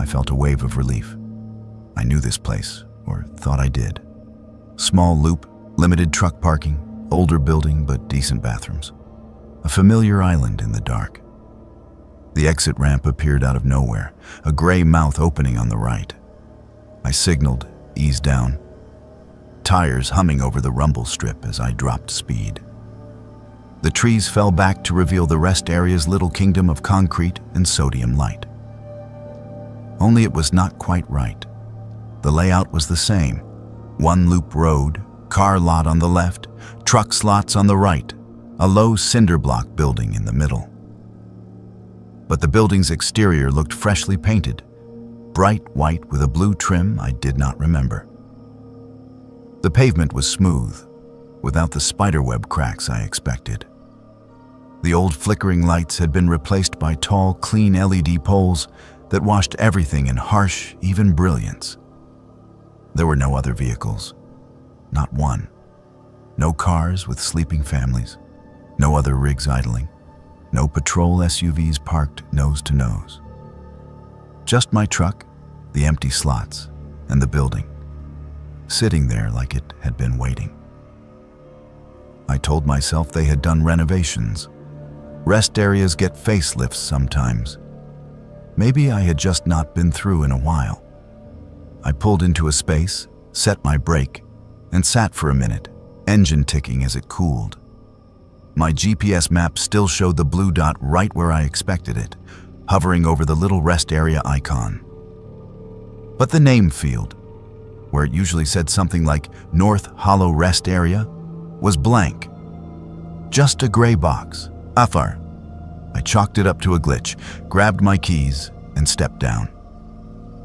I felt a wave of relief. I knew this place, or thought I did. Small loop, limited truck parking, older building but decent bathrooms. A familiar island in the dark. The exit ramp appeared out of nowhere, a gray mouth opening on the right. I signaled, eased down, tires humming over the rumble strip as I dropped speed. The trees fell back to reveal the rest area's little kingdom of concrete and sodium light. Only it was not quite right. The layout was the same. One loop road, car lot on the left, truck slots on the right, a low cinder block building in the middle. But the building's exterior looked freshly painted, bright white with a blue trim I did not remember. The pavement was smooth, without the spiderweb cracks I expected. The old flickering lights had been replaced by tall, clean LED poles that washed everything in harsh, even brilliance. There were no other vehicles, not one. No cars with sleeping families, no other rigs idling, no patrol SUVs parked nose to nose. Just my truck, the empty slots, and the building, sitting there like it had been waiting. I told myself they had done renovations. Rest areas get facelifts sometimes. Maybe I had just not been through in a while. I pulled into a space, set my brake, and sat for a minute, engine ticking as it cooled. My GPS map still showed the blue dot right where I expected it, hovering over the little rest area icon. But the name field, where it usually said something like North Hollow Rest Area, was blank. Just a gray box. Afar. I chalked it up to a glitch, grabbed my keys, and stepped down.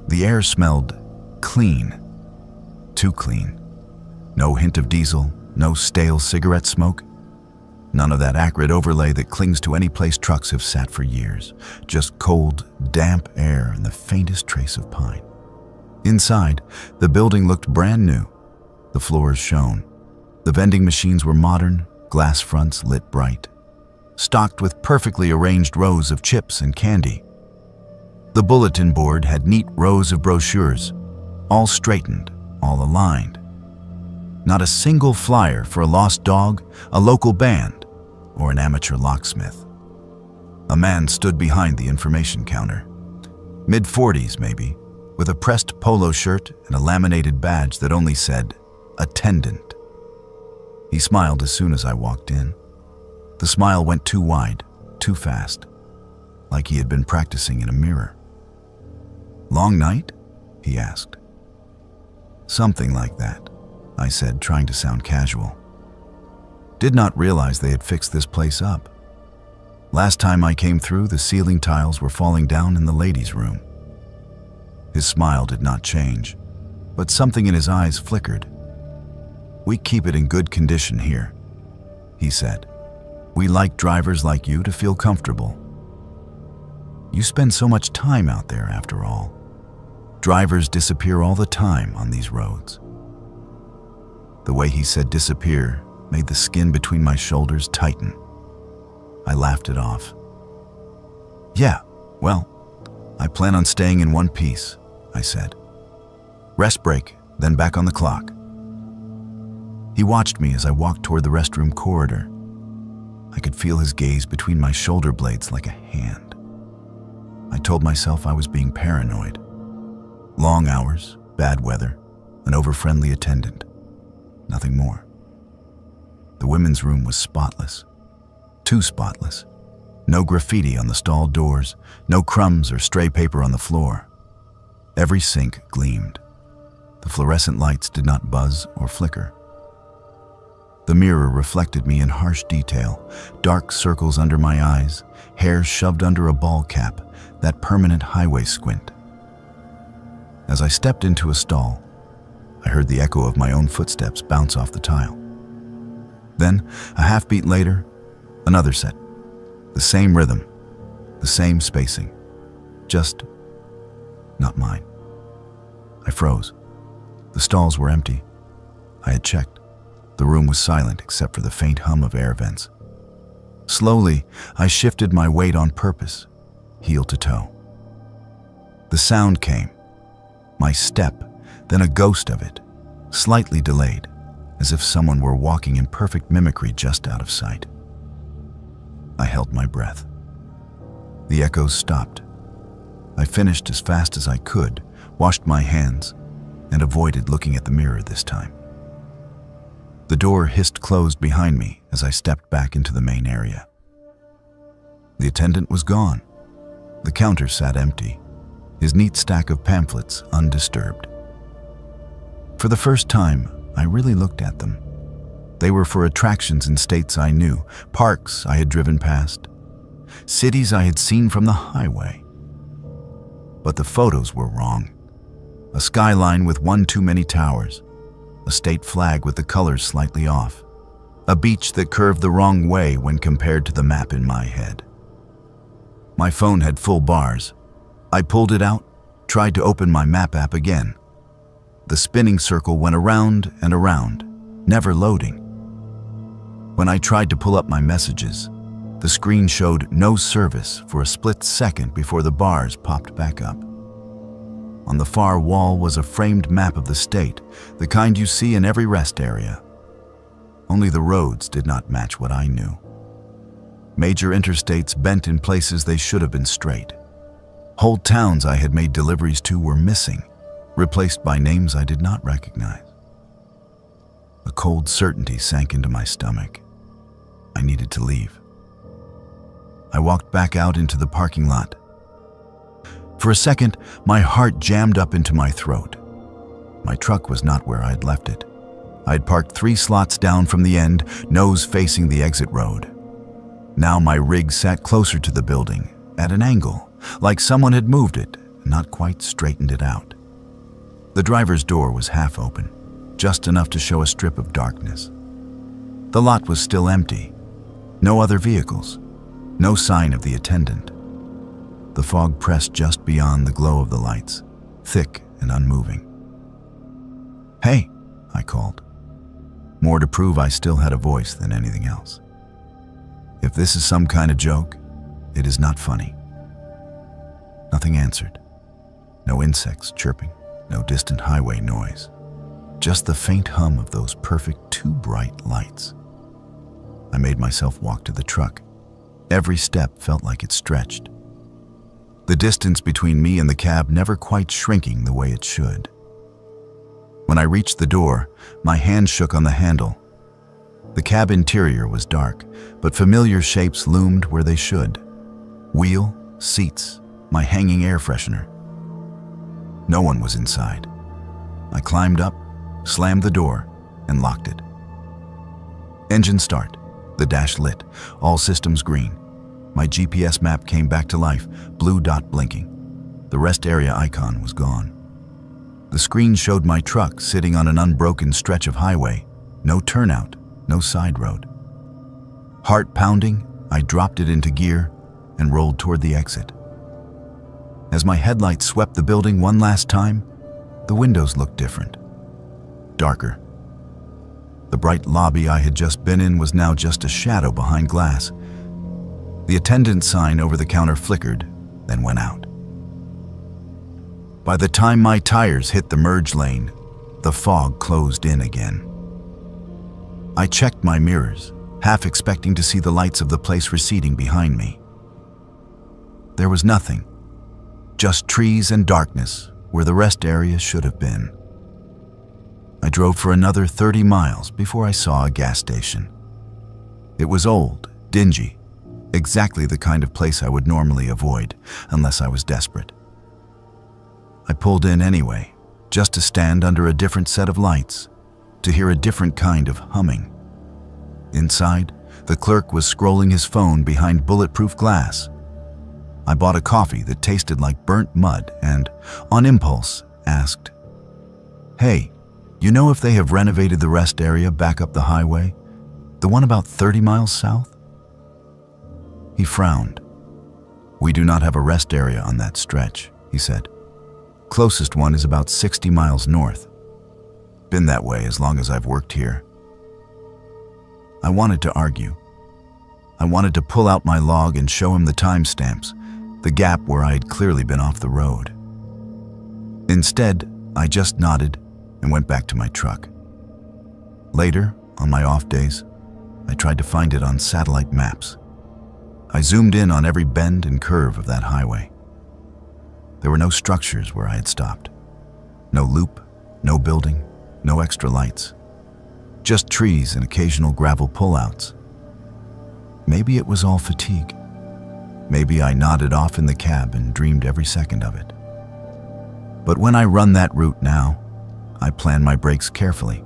The air smelled clean. Too clean. No hint of diesel, no stale cigarette smoke. None of that acrid overlay that clings to any place trucks have sat for years. Just cold, damp air and the faintest trace of pine. Inside, the building looked brand new. The floors shone. The vending machines were modern, glass fronts lit bright, stocked with perfectly arranged rows of chips and candy. The bulletin board had neat rows of brochures, all straightened, all aligned. Not a single flyer for a lost dog, a local band, or an amateur locksmith. A man stood behind the information counter, mid-40s maybe, with a pressed polo shirt and a laminated badge that only said, "Attendant." He smiled as soon as I walked in. The smile went too wide, too fast, like he had been practicing in a mirror. "Long night?" he asked. "Something like that," I said, trying to sound casual. Did not realize they had fixed this place up. Last time I came through, the ceiling tiles were falling down in the ladies' room. His smile did not change, but something in his eyes flickered. "We keep it in good condition here," he said. "We like drivers like you to feel comfortable. You spend so much time out there after all. Drivers disappear all the time on these roads." The way he said disappear made the skin between my shoulders tighten. I laughed it off. "Yeah, well, I plan on staying in one piece," I said. "Rest break, then back on the clock." He watched me as I walked toward the restroom corridor. I could feel his gaze between my shoulder blades like a hand. I told myself I was being paranoid. Long hours, bad weather, an over-friendly attendant. Nothing more. The women's room was spotless. Too spotless. No graffiti on the stall doors, no crumbs or stray paper on the floor. Every sink gleamed. The fluorescent lights did not buzz or flicker. The mirror reflected me in harsh detail, dark circles under my eyes, hair shoved under a ball cap, that permanent highway squint. As I stepped into a stall, I heard the echo of my own footsteps bounce off the tile. Then, a half beat later, another set. The same rhythm, the same spacing. Just not mine. I froze. The stalls were empty. I had checked. The room was silent except for the faint hum of air vents. Slowly, I shifted my weight on purpose, heel to toe. The sound came. My step, then a ghost of it, slightly delayed, as if someone were walking in perfect mimicry just out of sight. I held my breath. The echoes stopped. I finished as fast as I could, washed my hands, and avoided looking at the mirror this time. The door hissed closed behind me as I stepped back into the main area. The attendant was gone. The counter sat empty, his neat stack of pamphlets undisturbed. For the first time, I really looked at them. They were for attractions in states I knew, parks I had driven past, cities I had seen from the highway. But the photos were wrong. A skyline with one too many towers, a state flag with the colors slightly off, a beach that curved the wrong way when compared to the map in my head. My phone had full bars. I pulled it out, tried to open my map app again. The spinning circle went around and around, never loading. When I tried to pull up my messages, the screen showed no service for a split second before the bars popped back up. On the far wall was a framed map of the state, the kind you see in every rest area. Only the roads did not match what I knew. Major interstates bent in places they should have been straight. Whole towns I had made deliveries to were missing, replaced by names I did not recognize. A cold certainty sank into my stomach. I needed to leave. I walked back out into the parking lot. For a second, my heart jammed up into my throat. My truck was not where I'd left it. I'd parked 3 slots down from the end, nose facing the exit road. Now my rig sat closer to the building, at an angle, like someone had moved it, not quite straightened it out. The driver's door was half open, just enough to show a strip of darkness. The lot was still empty. No other vehicles. No sign of the attendant. The fog pressed just beyond the glow of the lights, thick and unmoving. "Hey," I called, more to prove I still had a voice than anything else. If this is some kind of joke, it is not funny. Nothing answered. No insects chirping, no distant highway noise. Just the faint hum of those perfect too bright lights. I made myself walk to the truck. Every step felt like it stretched. The distance between me and the cab never quite shrinking the way it should. When I reached the door, my hand shook on the handle. The cab interior was dark, but familiar shapes loomed where they should. Wheel, seats, my hanging air freshener. No one was inside. I climbed up, slammed the door, and locked it. Engine start. The dash lit, all systems green. My GPS map came back to life, blue dot blinking. The rest area icon was gone. The screen showed my truck sitting on an unbroken stretch of highway, no turnout, no side road. Heart pounding, I dropped it into gear and rolled toward the exit. As my headlights swept the building one last time, the windows looked different, darker. The bright lobby I had just been in was now just a shadow behind glass. The attendant sign over the counter flickered, then went out. By the time my tires hit the merge lane, the fog closed in again. I checked my mirrors, half expecting to see the lights of the place receding behind me. There was nothing, just trees and darkness where the rest area should have been. I drove for another 30 miles before I saw a gas station. It was old, dingy, exactly the kind of place I would normally avoid unless I was desperate. I pulled in anyway, just to stand under a different set of lights, to hear a different kind of humming. Inside, the clerk was scrolling his phone behind bulletproof glass. I bought a coffee that tasted like burnt mud and, on impulse, asked, "Hey, you know if they have renovated the rest area back up the highway? The one about 30 miles south?" He frowned. "We do not have a rest area on that stretch," he said. "Closest one is about 60 miles north. Been that way as long as I've worked here." I wanted to argue. I wanted to pull out my log and show him the timestamps, the gap where I had clearly been off the road. Instead, I just nodded and went back to my truck. Later, on my off days, I tried to find it on satellite maps. I zoomed in on every bend and curve of that highway. There were no structures where I had stopped. No loop, no building, no extra lights. just trees and occasional gravel pullouts. Maybe it was all fatigue. Maybe I nodded off in the cab and dreamed every second of it. But when I run that route now, I plan my brakes carefully.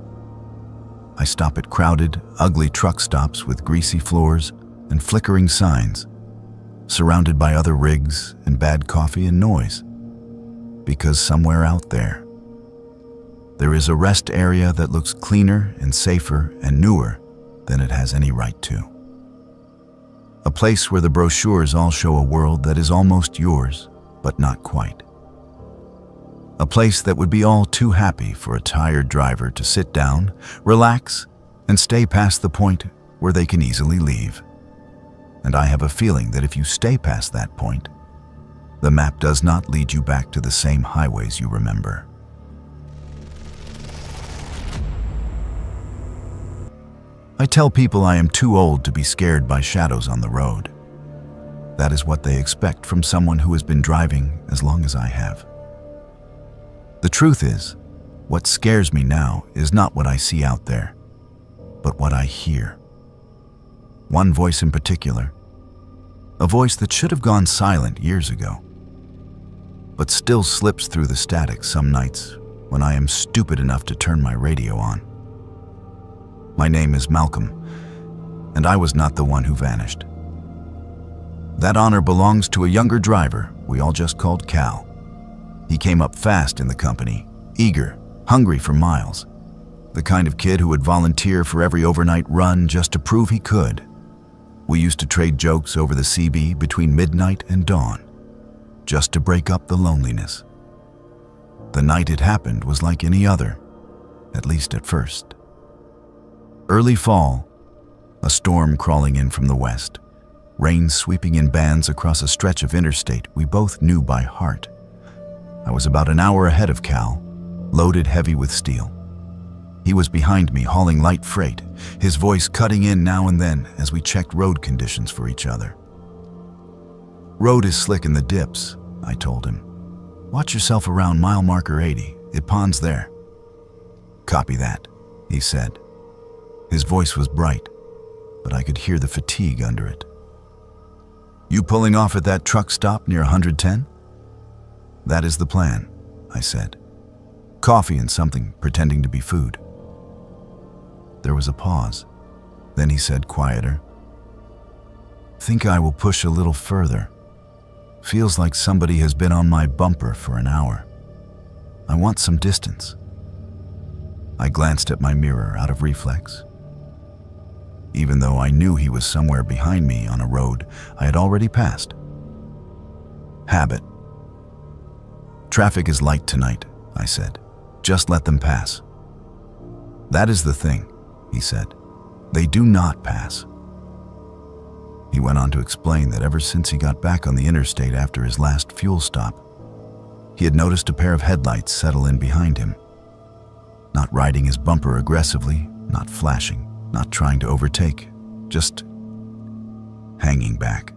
I stop at crowded, ugly truck stops with greasy floors and flickering signs, surrounded by other rigs and bad coffee and noise. Because somewhere out there is a rest area that looks cleaner and safer and newer than it has any right to. A place where the brochures all show a world that is almost yours, but not quite. A place that would be all too happy for a tired driver to sit down, relax, and stay past the point where they can easily leave. And I have a feeling that if you stay past that point, the map does not lead you back to the same highways you remember. I tell people I am too old to be scared by shadows on the road. That is what they expect from someone who has been driving as long as I have. The truth is, what scares me now is not what I see out there, but what I hear. One voice in particular, a voice that should have gone silent years ago, but still slips through the static some nights when I am stupid enough to turn my radio on. My name is Malcolm, and I was not the one who vanished. That honor belongs to a younger driver we all just called Cal. He came up fast in the company, eager, hungry for miles. The kind of kid who would volunteer for every overnight run just to prove he could. We used to trade jokes over the CB between midnight and dawn, just to break up the loneliness. The night it happened was like any other, at least at first. Early fall, a storm crawling in from the west, rain sweeping in bands across a stretch of interstate we both knew by heart. I was about an hour ahead of Cal, loaded heavy with steel. He was behind me hauling light freight, his voice cutting in now and then as we checked road conditions for each other. "Road is slick in the dips," I told him. "Watch yourself around mile marker 80, it ponds there." "Copy that," he said. His voice was bright, but I could hear the fatigue under it. "You pulling off at that truck stop near 110? "That is the plan," I said. "Coffee and something pretending to be food." There was a pause. Then he said quieter, "Think I will push a little further. Feels like somebody has been on my bumper for an hour. I want some distance." I glanced at my mirror out of reflex. Even though I knew he was somewhere behind me on a road I had already passed. Habit. "Traffic is light tonight," I said. "Just let them pass." "That is the thing," he said. "They do not pass." He went on to explain that ever since he got back on the interstate after his last fuel stop, he had noticed a pair of headlights settle in behind him. Not riding his bumper aggressively, not flashing, not trying to overtake, just hanging back.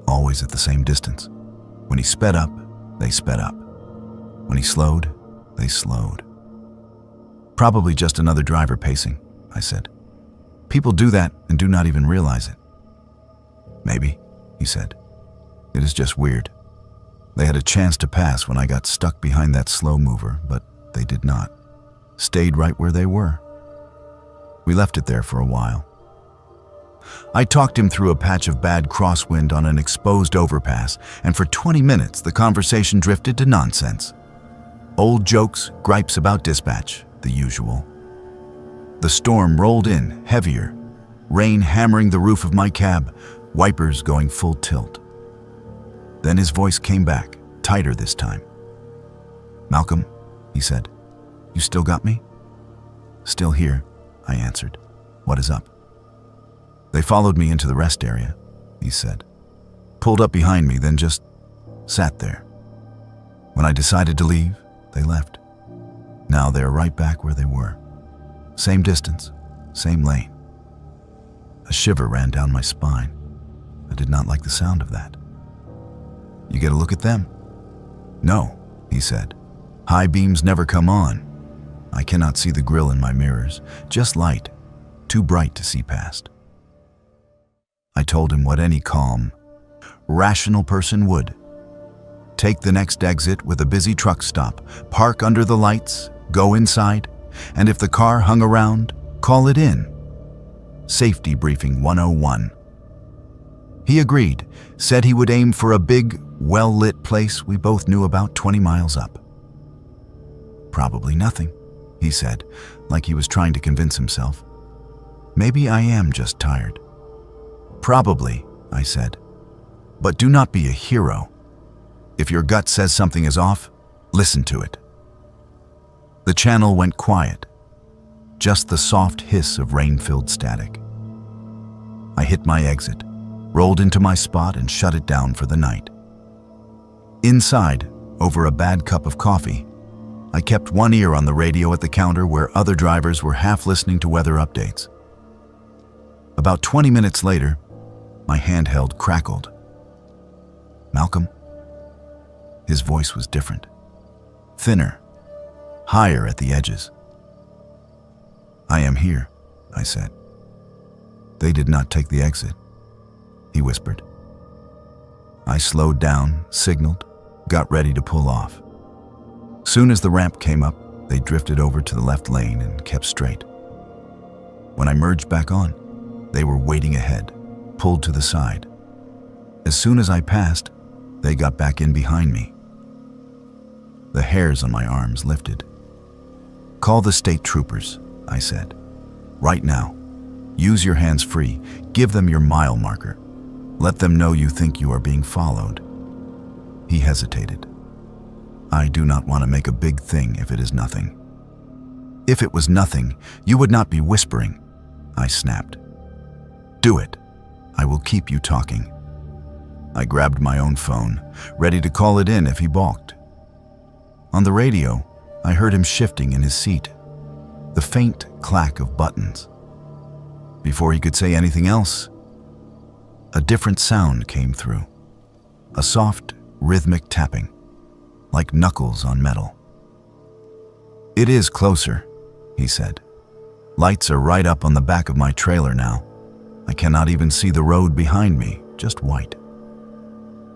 Always at the same distance. When he sped up, they sped up. When he slowed, they slowed. "Probably just another driver pacing," I said. "People do that and do not even realize it." "Maybe," he said. "It is just weird. They had a chance to pass when I got stuck behind that slow mover, but they did not. Stayed right where they were. We left it there for a while." I talked him through a patch of bad crosswind on an exposed overpass, and for 20 minutes the conversation drifted to nonsense. Old jokes, gripes about dispatch, the usual. The storm rolled in, heavier, rain hammering the roof of my cab, wipers going full tilt. Then his voice came back, tighter this time. "Malcolm," he said, "you still got me?" "Still here," I answered. "What is up?" "They followed me into the rest area," he said. "Pulled up behind me, then just sat there. When I decided to leave, they left. Now they're right back where they were. Same distance, same lane." A shiver ran down my spine. I did not like the sound of that. "You get a look at them?" "No," he said. "High beams never come on." I cannot see the grill in my mirrors, just light, too bright to see past. I told him what any calm, rational person would. Take the next exit with a busy truck stop, park under the lights, go inside, and if the car hung around, call it in. Safety briefing 101. He agreed, said he would aim for a big, well-lit place we both knew about 20 miles up. Probably nothing, he said, like he was trying to convince himself. Maybe I am just tired. Probably, I said, but do not be a hero. If your gut says something is off, listen to it. The channel went quiet, just the soft hiss of rain-filled static. I hit my exit, rolled into my spot and shut it down for the night. Inside, over a bad cup of coffee, I kept one ear on the radio at the counter where other drivers were half listening to weather updates. About 20 minutes later, my handheld crackled. Malcolm? His voice was different, thinner, higher at the edges. I am here, I said. They did not take the exit, he whispered. I slowed down, signaled, got ready to pull off. Soon as the ramp came up, they drifted over to the left lane and kept straight. When I merged back on, they were waiting ahead, pulled to the side. As soon as I passed, they got back in behind me. The hairs on my arms lifted. Call the state troopers, I said. Right now. Use your hands free. Give them your mile marker. Let them know you think you are being followed. He hesitated. I do not want to make a big thing if it is nothing. If it was nothing, you would not be whispering, I snapped. Do it. I will keep you talking. I grabbed my own phone, ready to call it in if he balked. On the radio, I heard him shifting in his seat, the faint clack of buttons. Before he could say anything else, a different sound came through, a soft, rhythmic tapping, like knuckles on metal. It is closer, he said. Lights are right up on the back of my trailer now. I cannot even see the road behind me, just white.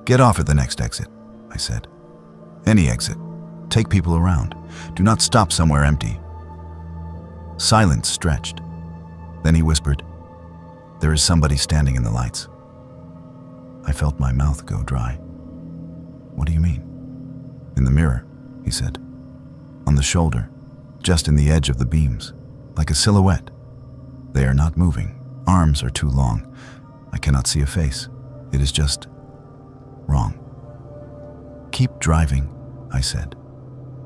Get off at the next exit, I said. Any exit. Take people around. Do not stop somewhere empty. Silence stretched. Then he whispered, There is somebody standing in the lights. I felt my mouth go dry. What do you mean? In the mirror, he said. On the shoulder, just in the edge of the beams, like a silhouette. They are not moving. Arms are too long. I cannot see a face. It is just wrong. Keep driving, I said.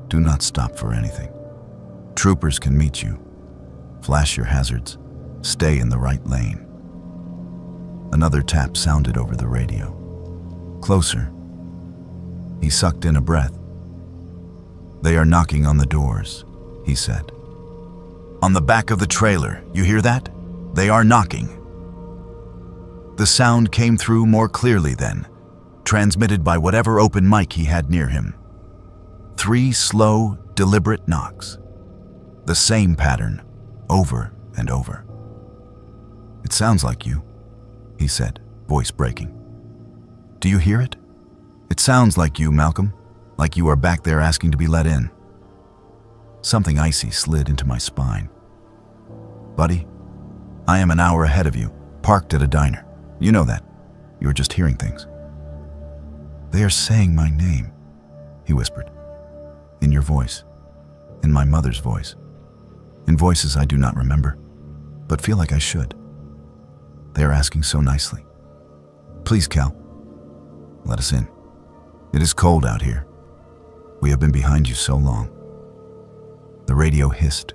Do not stop for anything. Troopers can meet you. Flash your hazards. Stay in the right lane. Another tap sounded over the radio. Closer. He sucked in a breath. They are knocking on the doors, he said. On the back of the trailer, you hear that? They are knocking. The sound came through more clearly then, transmitted by whatever open mic he had near him. 3 slow, deliberate knocks. The same pattern, over and over. It sounds like you, he said, voice breaking. Do you hear it? It sounds like you, Malcolm, like you are back there asking to be let in. Something icy slid into my spine. Buddy, I am an hour ahead of you, parked at a diner. You know that. You are just hearing things. They are saying my name, he whispered. In your voice. In my mother's voice. In voices I do not remember, but feel like I should. They are asking so nicely. Please, Cal, let us in. It is cold out here. We have been behind you so long. The radio hissed.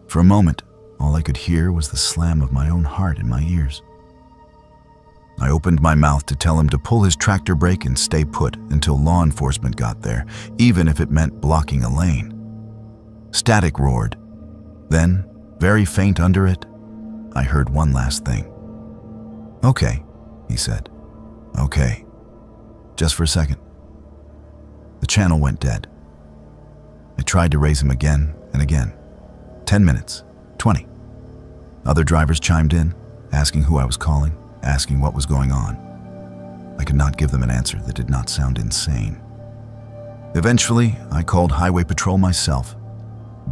For a moment, all I could hear was the slam of my own heart in my ears. I opened my mouth to tell him to pull his tractor brake and stay put until law enforcement got there, even if it meant blocking a lane. Static roared. Then, very faint under it, I heard one last thing. Okay, he said. Okay. Just for a second. The channel went dead. I tried to raise him again, and again. 10 minutes, 20. Other drivers chimed in, asking who I was calling, asking what was going on. I could not give them an answer that did not sound insane. Eventually, I called Highway Patrol myself,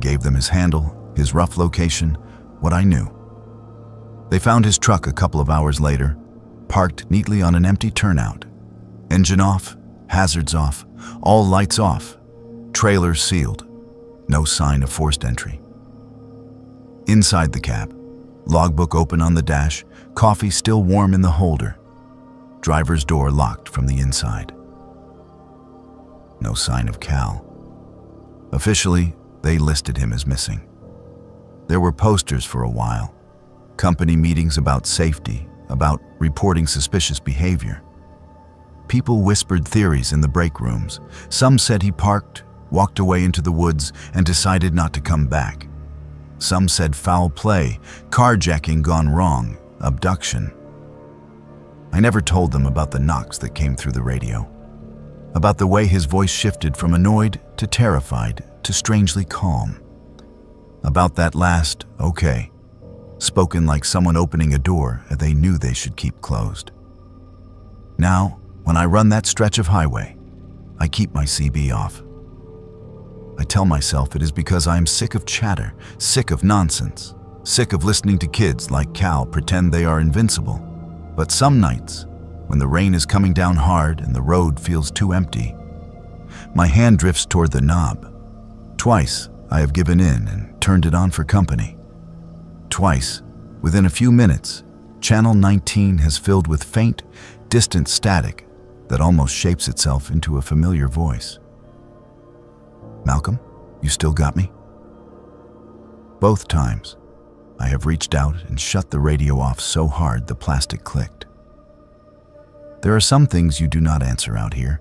gave them his handle, his rough location, what I knew. They found his truck a couple of hours later, parked neatly on an empty turnout. Engine off, hazards off, all lights off, trailer sealed, no sign of forced entry. Inside the cab, logbook open on the dash, coffee still warm in the holder, driver's door locked from the inside. No sign of Cal. Officially, they listed him as missing. There were posters for a while, company meetings about safety, about reporting suspicious behavior. People whispered theories in the break rooms. Some said he parked, walked away into the woods, and decided not to come back. Some said foul play, carjacking gone wrong, abduction. I never told them about the knocks that came through the radio, about the way his voice shifted from annoyed to terrified to strangely calm, about that last, okay, spoken like someone opening a door they knew they should keep closed. Now, when I run that stretch of highway, I keep my CB off. I tell myself it is because I am sick of chatter, sick of nonsense, sick of listening to kids like Cal pretend they are invincible. But some nights, when the rain is coming down hard and the road feels too empty, my hand drifts toward the knob. Twice, I have given in and turned it on for company. Twice, within a few minutes, Channel 19 has filled with faint, distant static that almost shapes itself into a familiar voice. Malcolm, you still got me? Both times, I have reached out and shut the radio off so hard the plastic clicked. There are some things you do not answer out here.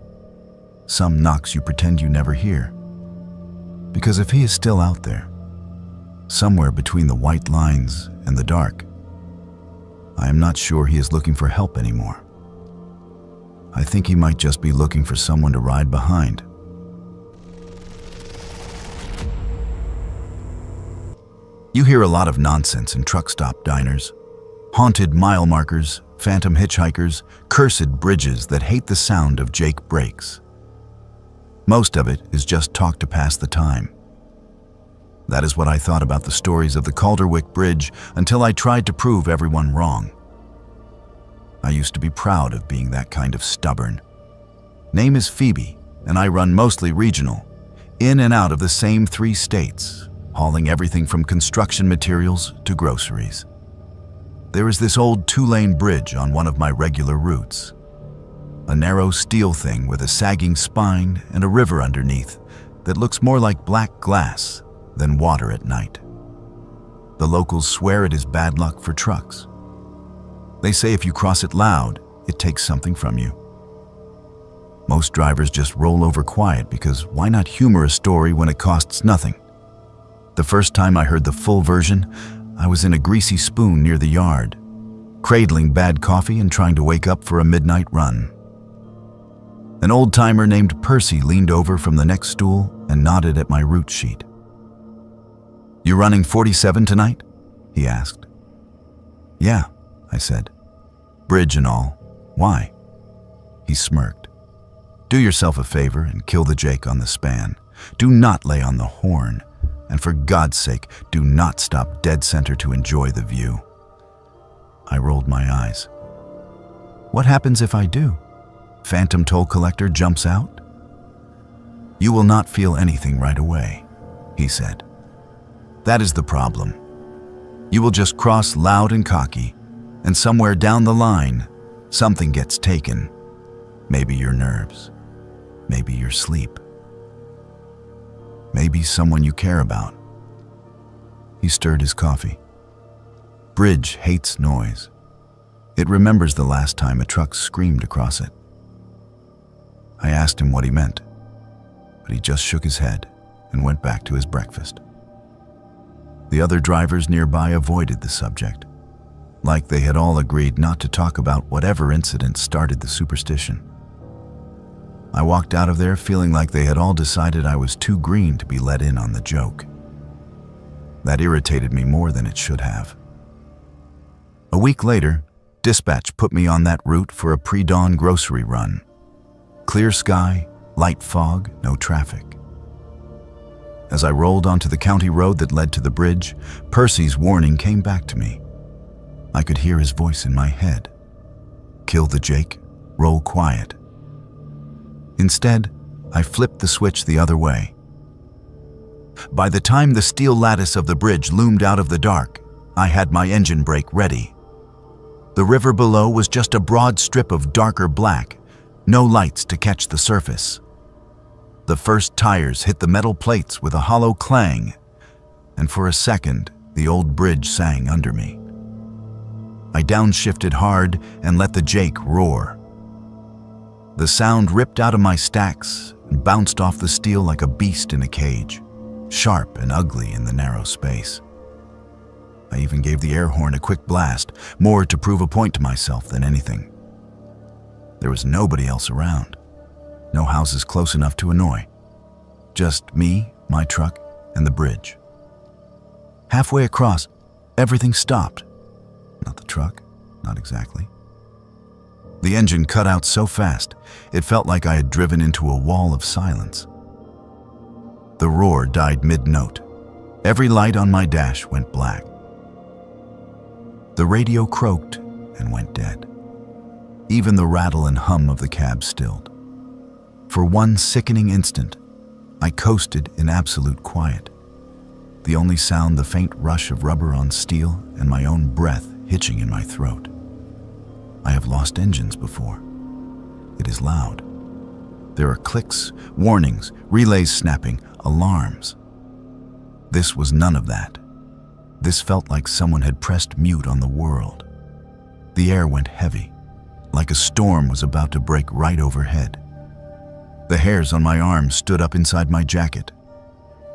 Some knocks you pretend you never hear. Because if he is still out there, somewhere between the white lines and the dark, I am not sure he is looking for help anymore. I think he might just be looking for someone to ride behind. You hear a lot of nonsense in truck stop diners. Haunted mile markers, phantom hitchhikers, cursed bridges that hate the sound of Jake brakes. Most of it is just talk to pass the time. That is what I thought about the stories of the Calderwick Bridge until I tried to prove everyone wrong. I used to be proud of being that kind of stubborn. Name is Phoebe, and I run mostly regional, in and out of the same 3 states, hauling everything from construction materials to groceries. There is this old 2-lane bridge on one of my regular routes. A narrow steel thing with a sagging spine and a river underneath that looks more like black glass than water at night. The locals swear it is bad luck for trucks. They say if you cross it loud, it takes something from you. Most drivers just roll over quiet because why not humor a story when it costs nothing? The first time I heard the full version, I was in a greasy spoon near the yard, cradling bad coffee and trying to wake up for a midnight run. An old-timer named Percy leaned over from the next stool and nodded at my route sheet. "You running 47 tonight?" he asked. "Yeah," I said. "Bridge and all. Why?" He smirked. "Do yourself a favor and kill the Jake on the span. Do not lay on the horn. And for God's sake, do not stop dead center to enjoy the view." I rolled my eyes. "What happens if I do? Phantom toll collector jumps out?" "You will not feel anything right away," he said. "That is the problem. You will just cross loud and cocky, and somewhere down the line, something gets taken. Maybe your nerves, maybe your sleep, maybe someone you care about." He stirred his coffee. Bridge hates noise. It remembers the last time a truck screamed across it. I asked him what he meant, but he just shook his head and went back to his breakfast. The other drivers nearby avoided the subject, like they had all agreed not to talk about whatever incident started the superstition. I walked out of there feeling like they had all decided I was too green to be let in on the joke. That irritated me more than it should have. A week later, dispatch put me on that route for a pre-dawn grocery run. Clear sky, light fog, no traffic. As I rolled onto the county road that led to the bridge, Percy's warning came back to me. I could hear his voice in my head. Kill the Jake, roll quiet. Instead, I flipped the switch the other way. By the time the steel lattice of the bridge loomed out of the dark, I had my engine brake ready. The river below was just a broad strip of darker black, no lights to catch the surface. The first tires hit the metal plates with a hollow clang, and for a second, the old bridge sang under me. I downshifted hard and let the Jake roar. The sound ripped out of my stacks and bounced off the steel like a beast in a cage, sharp and ugly in the narrow space. I even gave the air horn a quick blast, more to prove a point to myself than anything. There was nobody else around, no houses close enough to annoy. Just me, my truck, and the bridge. Halfway across, everything stopped. Not the truck, not exactly. The engine cut out so fast, it felt like I had driven into a wall of silence. The roar died mid-note. Every light on my dash went black. The radio croaked and went dead. Even the rattle and hum of the cab stilled. For one sickening instant, I coasted in absolute quiet. The only sound the faint rush of rubber on steel and my own breath hitching in my throat. I have lost engines before. It is loud. There are clicks, warnings, relays snapping, alarms. This was none of that. This felt like someone had pressed mute on the world. The air went heavy, like a storm was about to break right overhead. The hairs on my arms stood up inside my jacket.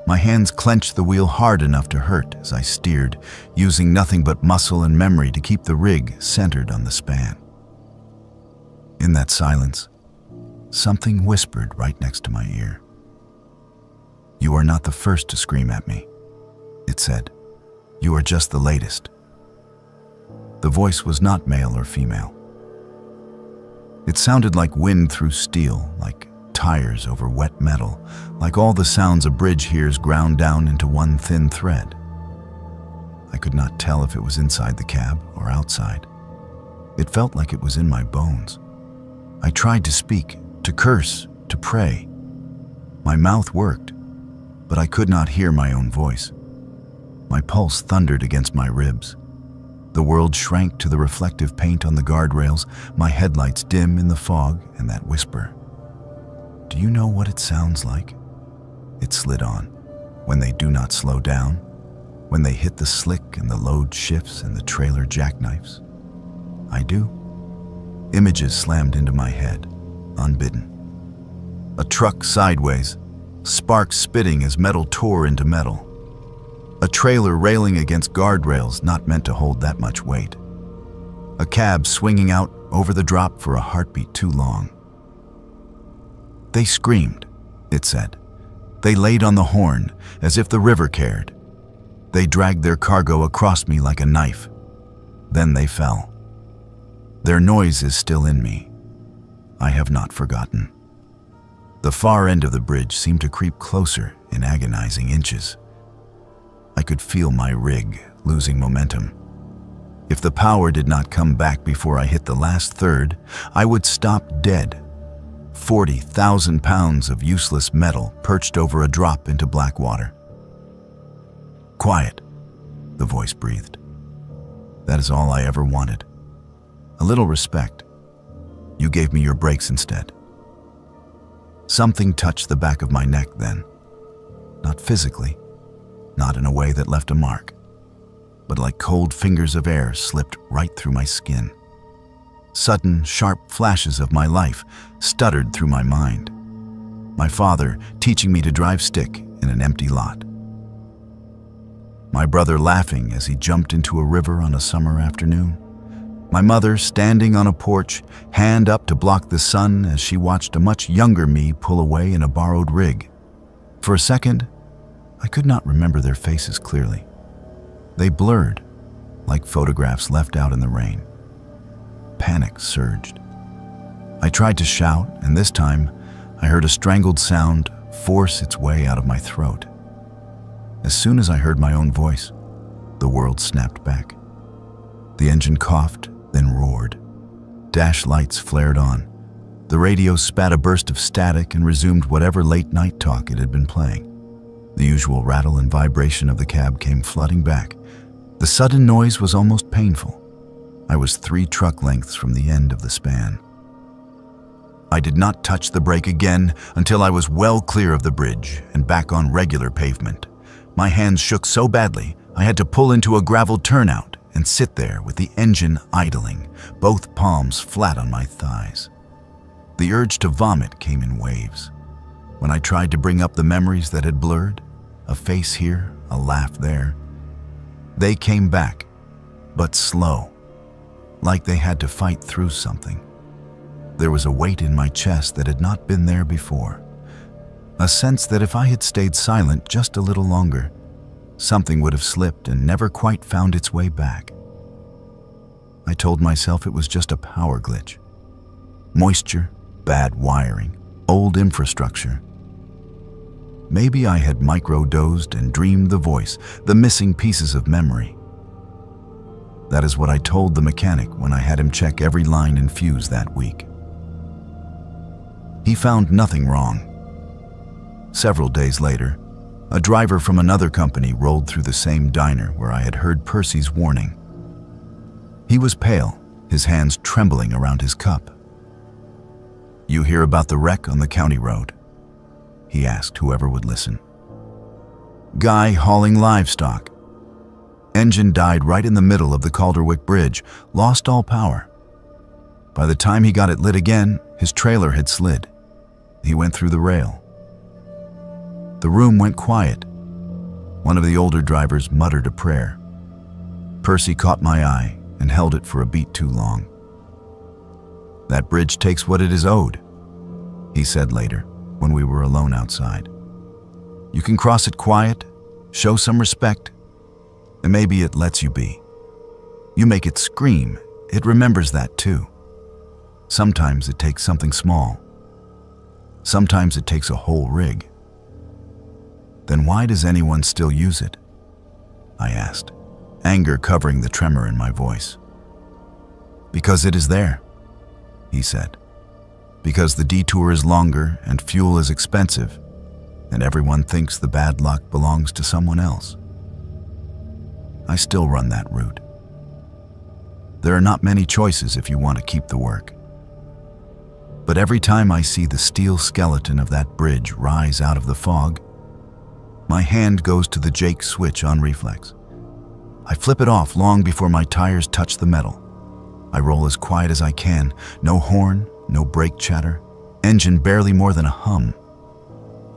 My hands clenched the wheel hard enough to hurt as I steered, using nothing but muscle and memory to keep the rig centered on the span. In that silence, something whispered right next to my ear. "You are not the first to scream at me," it said. "You are just the latest." The voice was not male or female. It sounded like wind through steel, like tires over wet metal, like all the sounds a bridge hears ground down into one thin thread. I could not tell if it was inside the cab or outside. It felt like it was in my bones. I tried to speak, to curse, to pray. My mouth worked, but I could not hear my own voice. My pulse thundered against my ribs. The world shrank to the reflective paint on the guardrails, my headlights dim in the fog, and that whisper. "Do you know what it sounds like?" It slid on. When they do not slow down, when they hit the slick and the load shifts and the trailer jackknifes. I do. Images slammed into my head, unbidden. A truck sideways, sparks spitting as metal tore into metal. A trailer railing against guardrails not meant to hold that much weight. A cab swinging out over the drop for a heartbeat too long. They screamed, it said. They laid on the horn, as if the river cared. They dragged their cargo across me like a knife. Then they fell. Their noise is still in me. I have not forgotten. The far end of the bridge seemed to creep closer in agonizing inches. I could feel my rig losing momentum. If the power did not come back before I hit the last third, I would stop dead. 40,000 pounds of useless metal perched over a drop into black water. "Quiet," the voice breathed. "That is all I ever wanted. A little respect. You gave me your brakes instead." Something touched the back of my neck then. Not physically, not in a way that left a mark, but like cold fingers of air slipped right through my skin. Sudden, sharp flashes of my life stuttered through my mind. My father teaching me to drive stick in an empty lot. My brother laughing as he jumped into a river on a summer afternoon. My mother standing on a porch, hand up to block the sun as she watched a much younger me pull away in a borrowed rig. For a second, I could not remember their faces clearly. They blurred, like photographs left out in the rain. Panic surged. I tried to shout, and this time I heard a strangled sound force its way out of my throat. As soon as I heard my own voice, the world snapped back. The engine coughed, then roared. Dash lights flared on. The radio spat a burst of static and resumed whatever late-night talk it had been playing. The usual rattle and vibration of the cab came flooding back. The sudden noise was almost painful. I was 3 truck lengths from the end of the span. I did not touch the brake again until I was well clear of the bridge and back on regular pavement. My hands shook so badly I had to pull into a gravel turnout and sit there with the engine idling, both palms flat on my thighs. The urge to vomit came in waves. When I tried to bring up the memories that had blurred, a face here, a laugh there, they came back, but slow, like they had to fight through something. There was a weight in my chest that had not been there before, a sense that if I had stayed silent just a little longer, something would have slipped and never quite found its way back. I told myself it was just a power glitch. Moisture, bad wiring, old infrastructure. Maybe I had micro-dosed and dreamed the voice, the missing pieces of memory. That is what I told the mechanic when I had him check every line and fuse that week. He found nothing wrong. Several days later, a driver from another company rolled through the same diner where I had heard Percy's warning. He was pale, his hands trembling around his cup. "You hear about the wreck on the county road?" he asked whoever would listen. "Guy hauling livestock. Engine died right in the middle of the Calderwick Bridge, lost all power. By the time he got it lit again, his trailer had slid. He went through the rail." The room went quiet. One of the older drivers muttered a prayer. Percy caught my eye and held it for a beat too long. "That bridge takes what it is owed," he said later, when we were alone outside. "You can cross it quiet, show some respect, and maybe it lets you be. You make it scream, it remembers that too. Sometimes it takes something small. Sometimes it takes a whole rig." "Then why does anyone still use it?" I asked, anger covering the tremor in my voice. "Because it is there," he said. "Because the detour is longer and fuel is expensive, and everyone thinks the bad luck belongs to someone else. I still run that route. There are not many choices if you want to keep the work. But every time I see the steel skeleton of that bridge rise out of the fog, my hand goes to the Jake switch on reflex. I flip it off long before my tires touch the metal. I roll as quiet as I can, no horn, no brake chatter, engine barely more than a hum.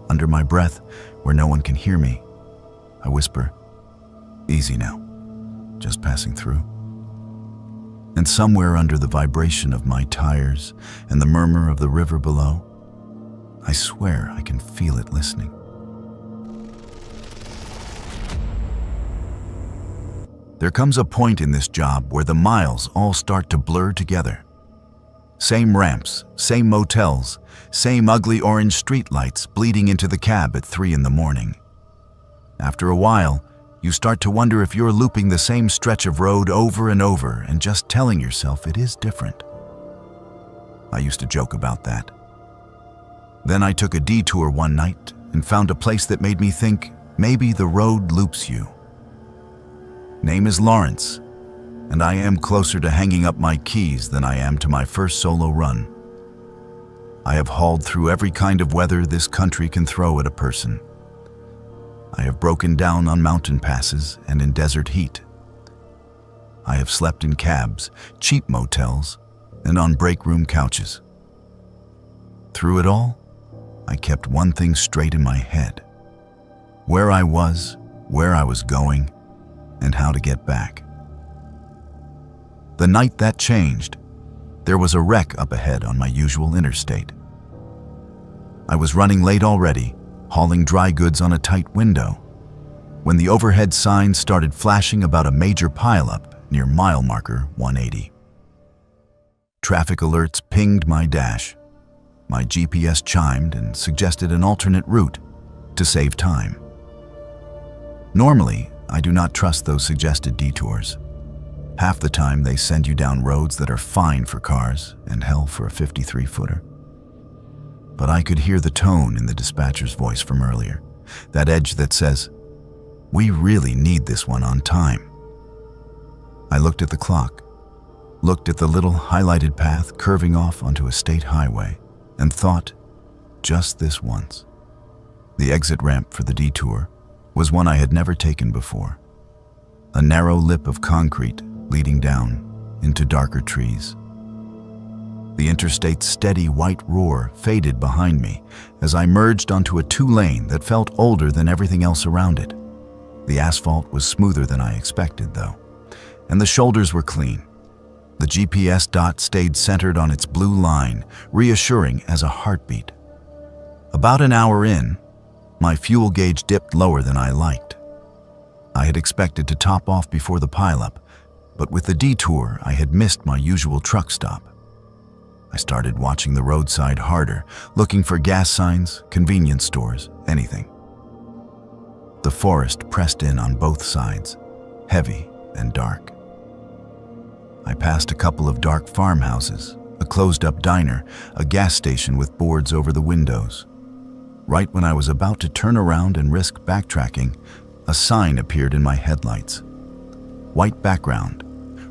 Under my breath, where no one can hear me, I whisper, "Easy now, just passing through." And somewhere under the vibration of my tires and the murmur of the river below, I swear I can feel it listening. There comes a point in this job where the miles all start to blur together. Same ramps, same motels, same ugly orange streetlights bleeding into the cab at 3 in the morning. After a while, you start to wonder if you're looping the same stretch of road over and over and just telling yourself it is different. I used to joke about that. Then I took a detour one night and found a place that made me think maybe the road loops you. Name is Lawrence, and I am closer to hanging up my keys than I am to my first solo run. I have hauled through every kind of weather this country can throw at a person. I have broken down on mountain passes and in desert heat. I have slept in cabs, cheap motels, and on break room couches. Through it all, I kept one thing straight in my head: where I was going, and how to get back. The night that changed, there was a wreck up ahead on my usual interstate. I was running late already, hauling dry goods on a tight window. when the overhead sign started flashing about a major pileup near mile marker 180. Traffic alerts pinged my dash. My GPS chimed and suggested an alternate route to save time. Normally, I do not trust those suggested detours. Half the time they send you down roads that are fine for cars and hell for a 53-footer. But I could hear the tone in the dispatcher's voice from earlier, that edge that says, "We really need this one on time." I looked at the clock, looked at the little highlighted path curving off onto a state highway, and thought, just this once. The exit ramp for the detour was one I had never taken before. A narrow lip of concrete leading down into darker trees. The interstate's steady white roar faded behind me as I merged onto a two-lane that felt older than everything else around it. The asphalt was smoother than I expected, though, and the shoulders were clean. The GPS dot stayed centered on its blue line, reassuring as a heartbeat. About an hour in, my fuel gauge dipped lower than I liked. I had expected to top off before the pileup, but with the detour, I had missed my usual truck stop. I started watching the roadside harder, looking for gas signs, convenience stores, anything. The forest pressed in on both sides, heavy and dark. I passed a couple of dark farmhouses, a closed-up diner, a gas station with boards over the windows. Right when I was about to turn around and risk backtracking, a sign appeared in my headlights. White background,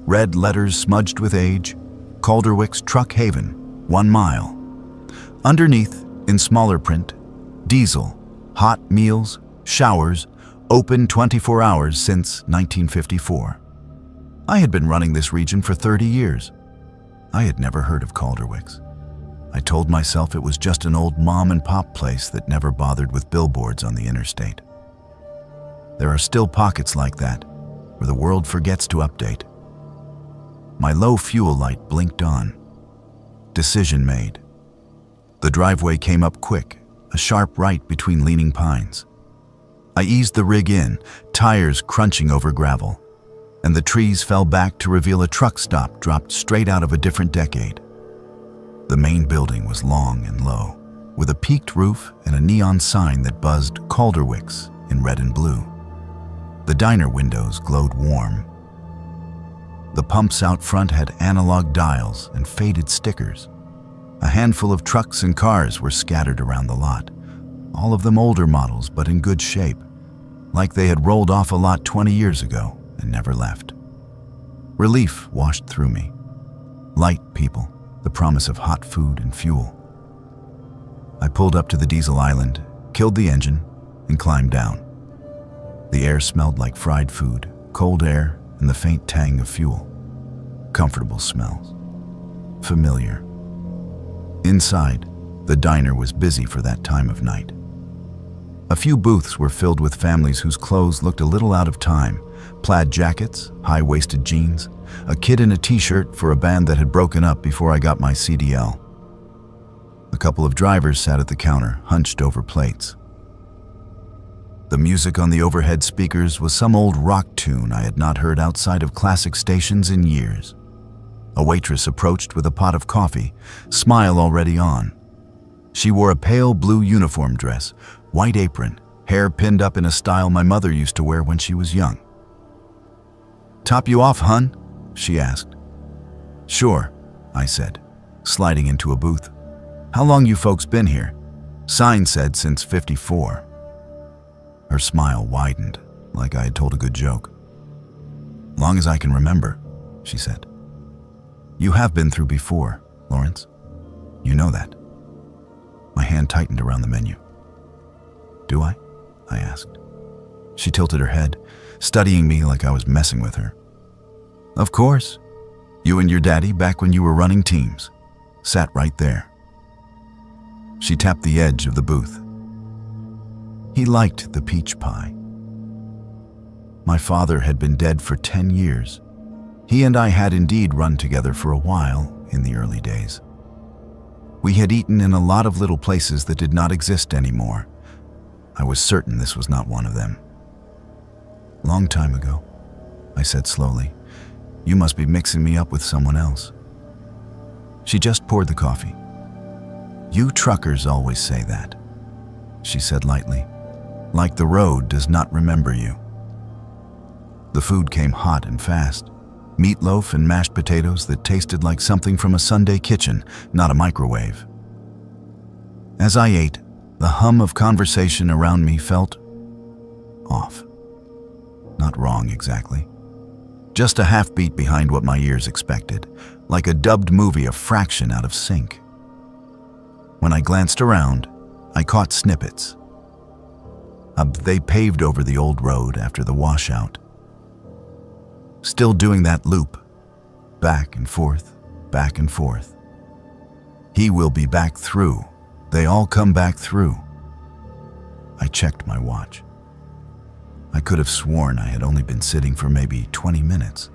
red letters smudged with age, Calderwick's Truck Haven, 1 mile. Underneath, in smaller print, diesel, hot meals, showers, open 24 hours since 1954. I had been running this region for 30 years. I had never heard of Calderwick's. I told myself it was just an old mom-and-pop place that never bothered with billboards on the interstate. There are still pockets like that, where the world forgets to update. My low fuel light blinked on. Decision made. The driveway came up quick, a sharp right between leaning pines. I eased the rig in, tires crunching over gravel, and the trees fell back to reveal a truck stop dropped straight out of a different decade. The main building was long and low, with a peaked roof and a neon sign that buzzed Calderwick's in red and blue. The diner windows glowed warm. The pumps out front had analog dials and faded stickers. A handful of trucks and cars were scattered around the lot, all of them older models but in good shape, like they had rolled off a lot 20 years ago and never left. Relief washed through me. Light people, the promise of hot food and fuel. I pulled up to the diesel island, killed the engine, and climbed down. The air smelled like fried food, cold air, and the faint tang of fuel. Comfortable smells. Familiar. Inside, the diner was busy for that time of night. A few booths were filled with families whose clothes looked a little out of time. Plaid jackets, high-waisted jeans, a kid in a t-shirt for a band that had broken up before I got my CDL. A couple of drivers sat at the counter, hunched over plates. The music on the overhead speakers was some old rock tune I had not heard outside of classic stations in years. A waitress approached with a pot of coffee, smile already on. She wore a pale blue uniform dress, white apron, hair pinned up in a style my mother used to wear when she was young. "Top you off, hun?" she asked. "Sure," I said, sliding into a booth. "How long you folks been here?" "Sign said since '54. Her smile widened, like I had told a good joke. "Long as I can remember," she said. "You have been through before, Lawrence. You know that." My hand tightened around the menu. "Do I?" I asked. She tilted her head, studying me like I was messing with her. "Of course. You and your daddy back when you were running teams. Sat right there." She tapped the edge of the booth. He liked the peach pie. My father had been dead for 10 years. He and I had indeed run together for a while in the early days. We had eaten in a lot of little places that did not exist anymore. I was certain this was not one of them. Long time ago, I said slowly. You must be mixing me up with someone else. She just poured the coffee. You truckers always say that, she said lightly, like the road does not remember you. The food came hot and fast. Meatloaf and mashed potatoes that tasted like something from a Sunday kitchen, not a microwave. As I ate, the hum of conversation around me felt off. Not wrong exactly. Just a half beat behind what my ears expected, like a dubbed movie a fraction out of sync. When I glanced around, I caught snippets. They paved over the old road after the washout. Still doing that loop, back and forth, back and forth. He will be back through. They all come back through. I checked my watch. I could have sworn I had only been sitting for maybe 20 minutes.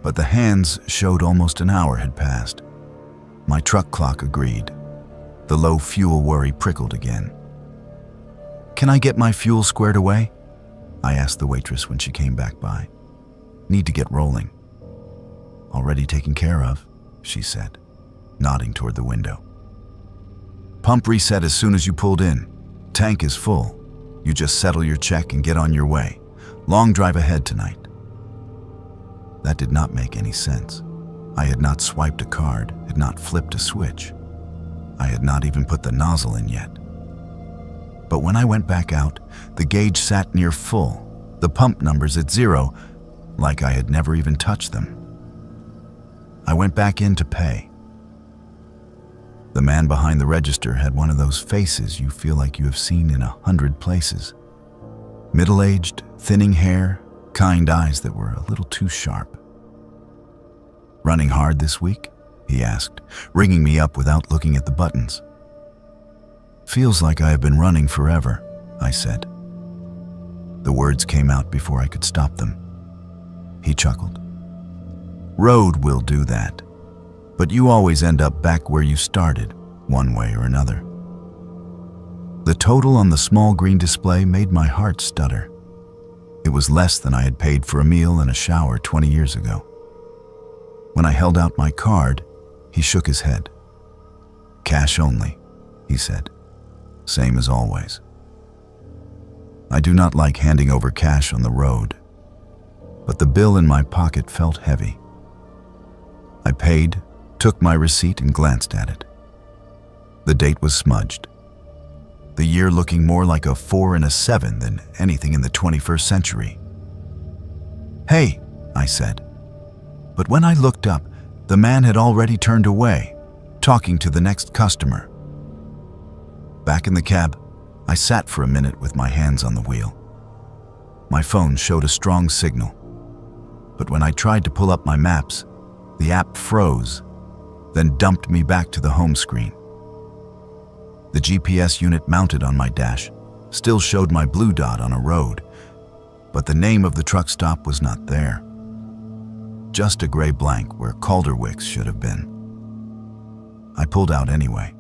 But the hands showed almost an hour had passed. My truck clock agreed. The low fuel worry prickled again. Can I get my fuel squared away? I asked the waitress when she came back by. Need to get rolling. Already taken care of, she said, nodding toward the window. Pump reset as soon as you pulled in. Tank is full. You just settle your check and get on your way. Long drive ahead tonight. That did not make any sense. I had not swiped a card, had not flipped a switch. I had not even put the nozzle in yet. But when I went back out, the gauge sat near full, the pump numbers at 0, like I had never even touched them. I went back in to pay. The man behind the register had one of those faces you feel like you have seen in 100 places. Middle-aged, thinning hair, kind eyes that were a little too sharp. Running hard this week? He asked, ringing me up without looking at the buttons. Feels like I have been running forever, I said. The words came out before I could stop them. He chuckled. Road will do that, but you always end up back where you started, one way or another. The total on the small green display made my heart stutter. It was less than I had paid for a meal and a shower 20 years ago. When I held out my card, he shook his head. Cash only, he said. Same as always. I do not like handing over cash on the road, but the bill in my pocket felt heavy. I paid, took my receipt and glanced at it. The date was smudged. The year looking more like a 4 and a 7 than anything in the 21st century. Hey, I said. But when I looked up, the man had already turned away, talking to the next customer. Back in the cab, I sat for a minute with my hands on the wheel. My phone showed a strong signal, but when I tried to pull up my maps, the app froze, then dumped me back to the home screen. The GPS unit mounted on my dash still showed my blue dot on a road, but the name of the truck stop was not there. Just a gray blank where Calderwick's should have been. I pulled out anyway.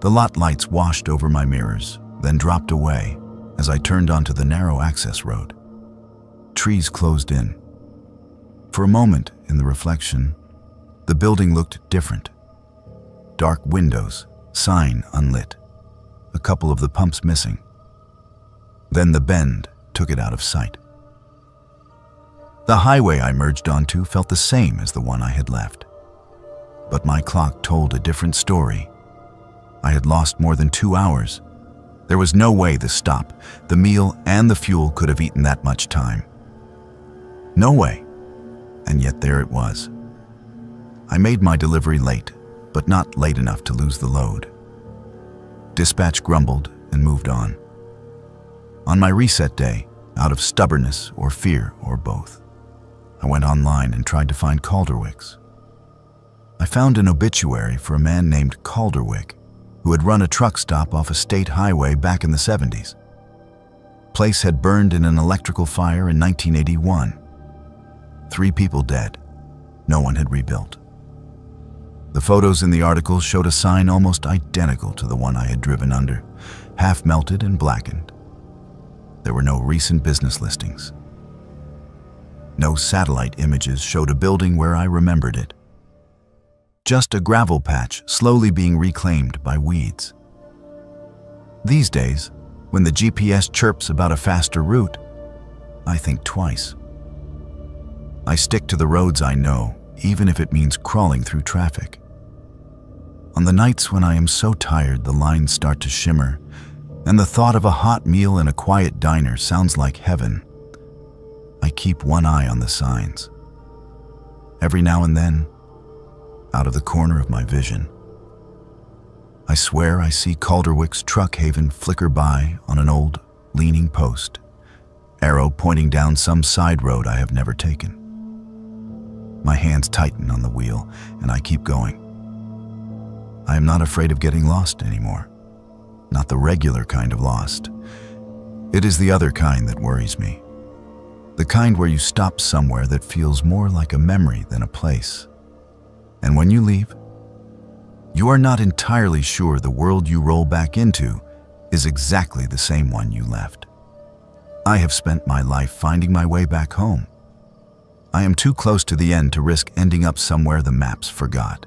The lot lights washed over my mirrors, then dropped away as I turned onto the narrow access road. Trees closed in. For a moment, in the reflection, the building looked different. Dark windows, sign unlit, a couple of the pumps missing. Then the bend took it out of sight. The highway I merged onto felt the same as the one I had left. But my clock told a different story. I had lost more than 2 hours. There was no way the stop, the meal, and the fuel could have eaten that much time. No way. And yet there it was. I made my delivery late, but not late enough to lose the load. Dispatch grumbled and moved on. On my reset day, out of stubbornness or fear or both, I went online and tried to find Calderwick's. I found an obituary for a man named Calderwick who had run a truck stop off a state highway back in the 70s. Place had burned in an electrical fire in 1981. 3 people dead. No one had rebuilt. The photos in the article showed a sign almost identical to the one I had driven under, half melted and blackened. There were no recent business listings. No satellite images showed a building where I remembered it. Just a gravel patch slowly being reclaimed by weeds. These days, when the GPS chirps about a faster route, I think twice. I stick to the roads I know, even if it means crawling through traffic. On the nights when I am so tired the lines start to shimmer, and the thought of a hot meal in a quiet diner sounds like heaven, I keep one eye on the signs. Every now and then, out of the corner of my vision, I swear I see Calderwick's truck haven flicker by on an old, leaning post, arrow pointing down some side road I have never taken. My hands tighten on the wheel, and I keep going. I am not afraid of getting lost anymore. Not the regular kind of lost. It is the other kind that worries me. The kind where you stop somewhere that feels more like a memory than a place. And when you leave, you are not entirely sure the world you roll back into is exactly the same one you left. I have spent my life finding my way back home. I am too close to the end to risk ending up somewhere the maps forgot.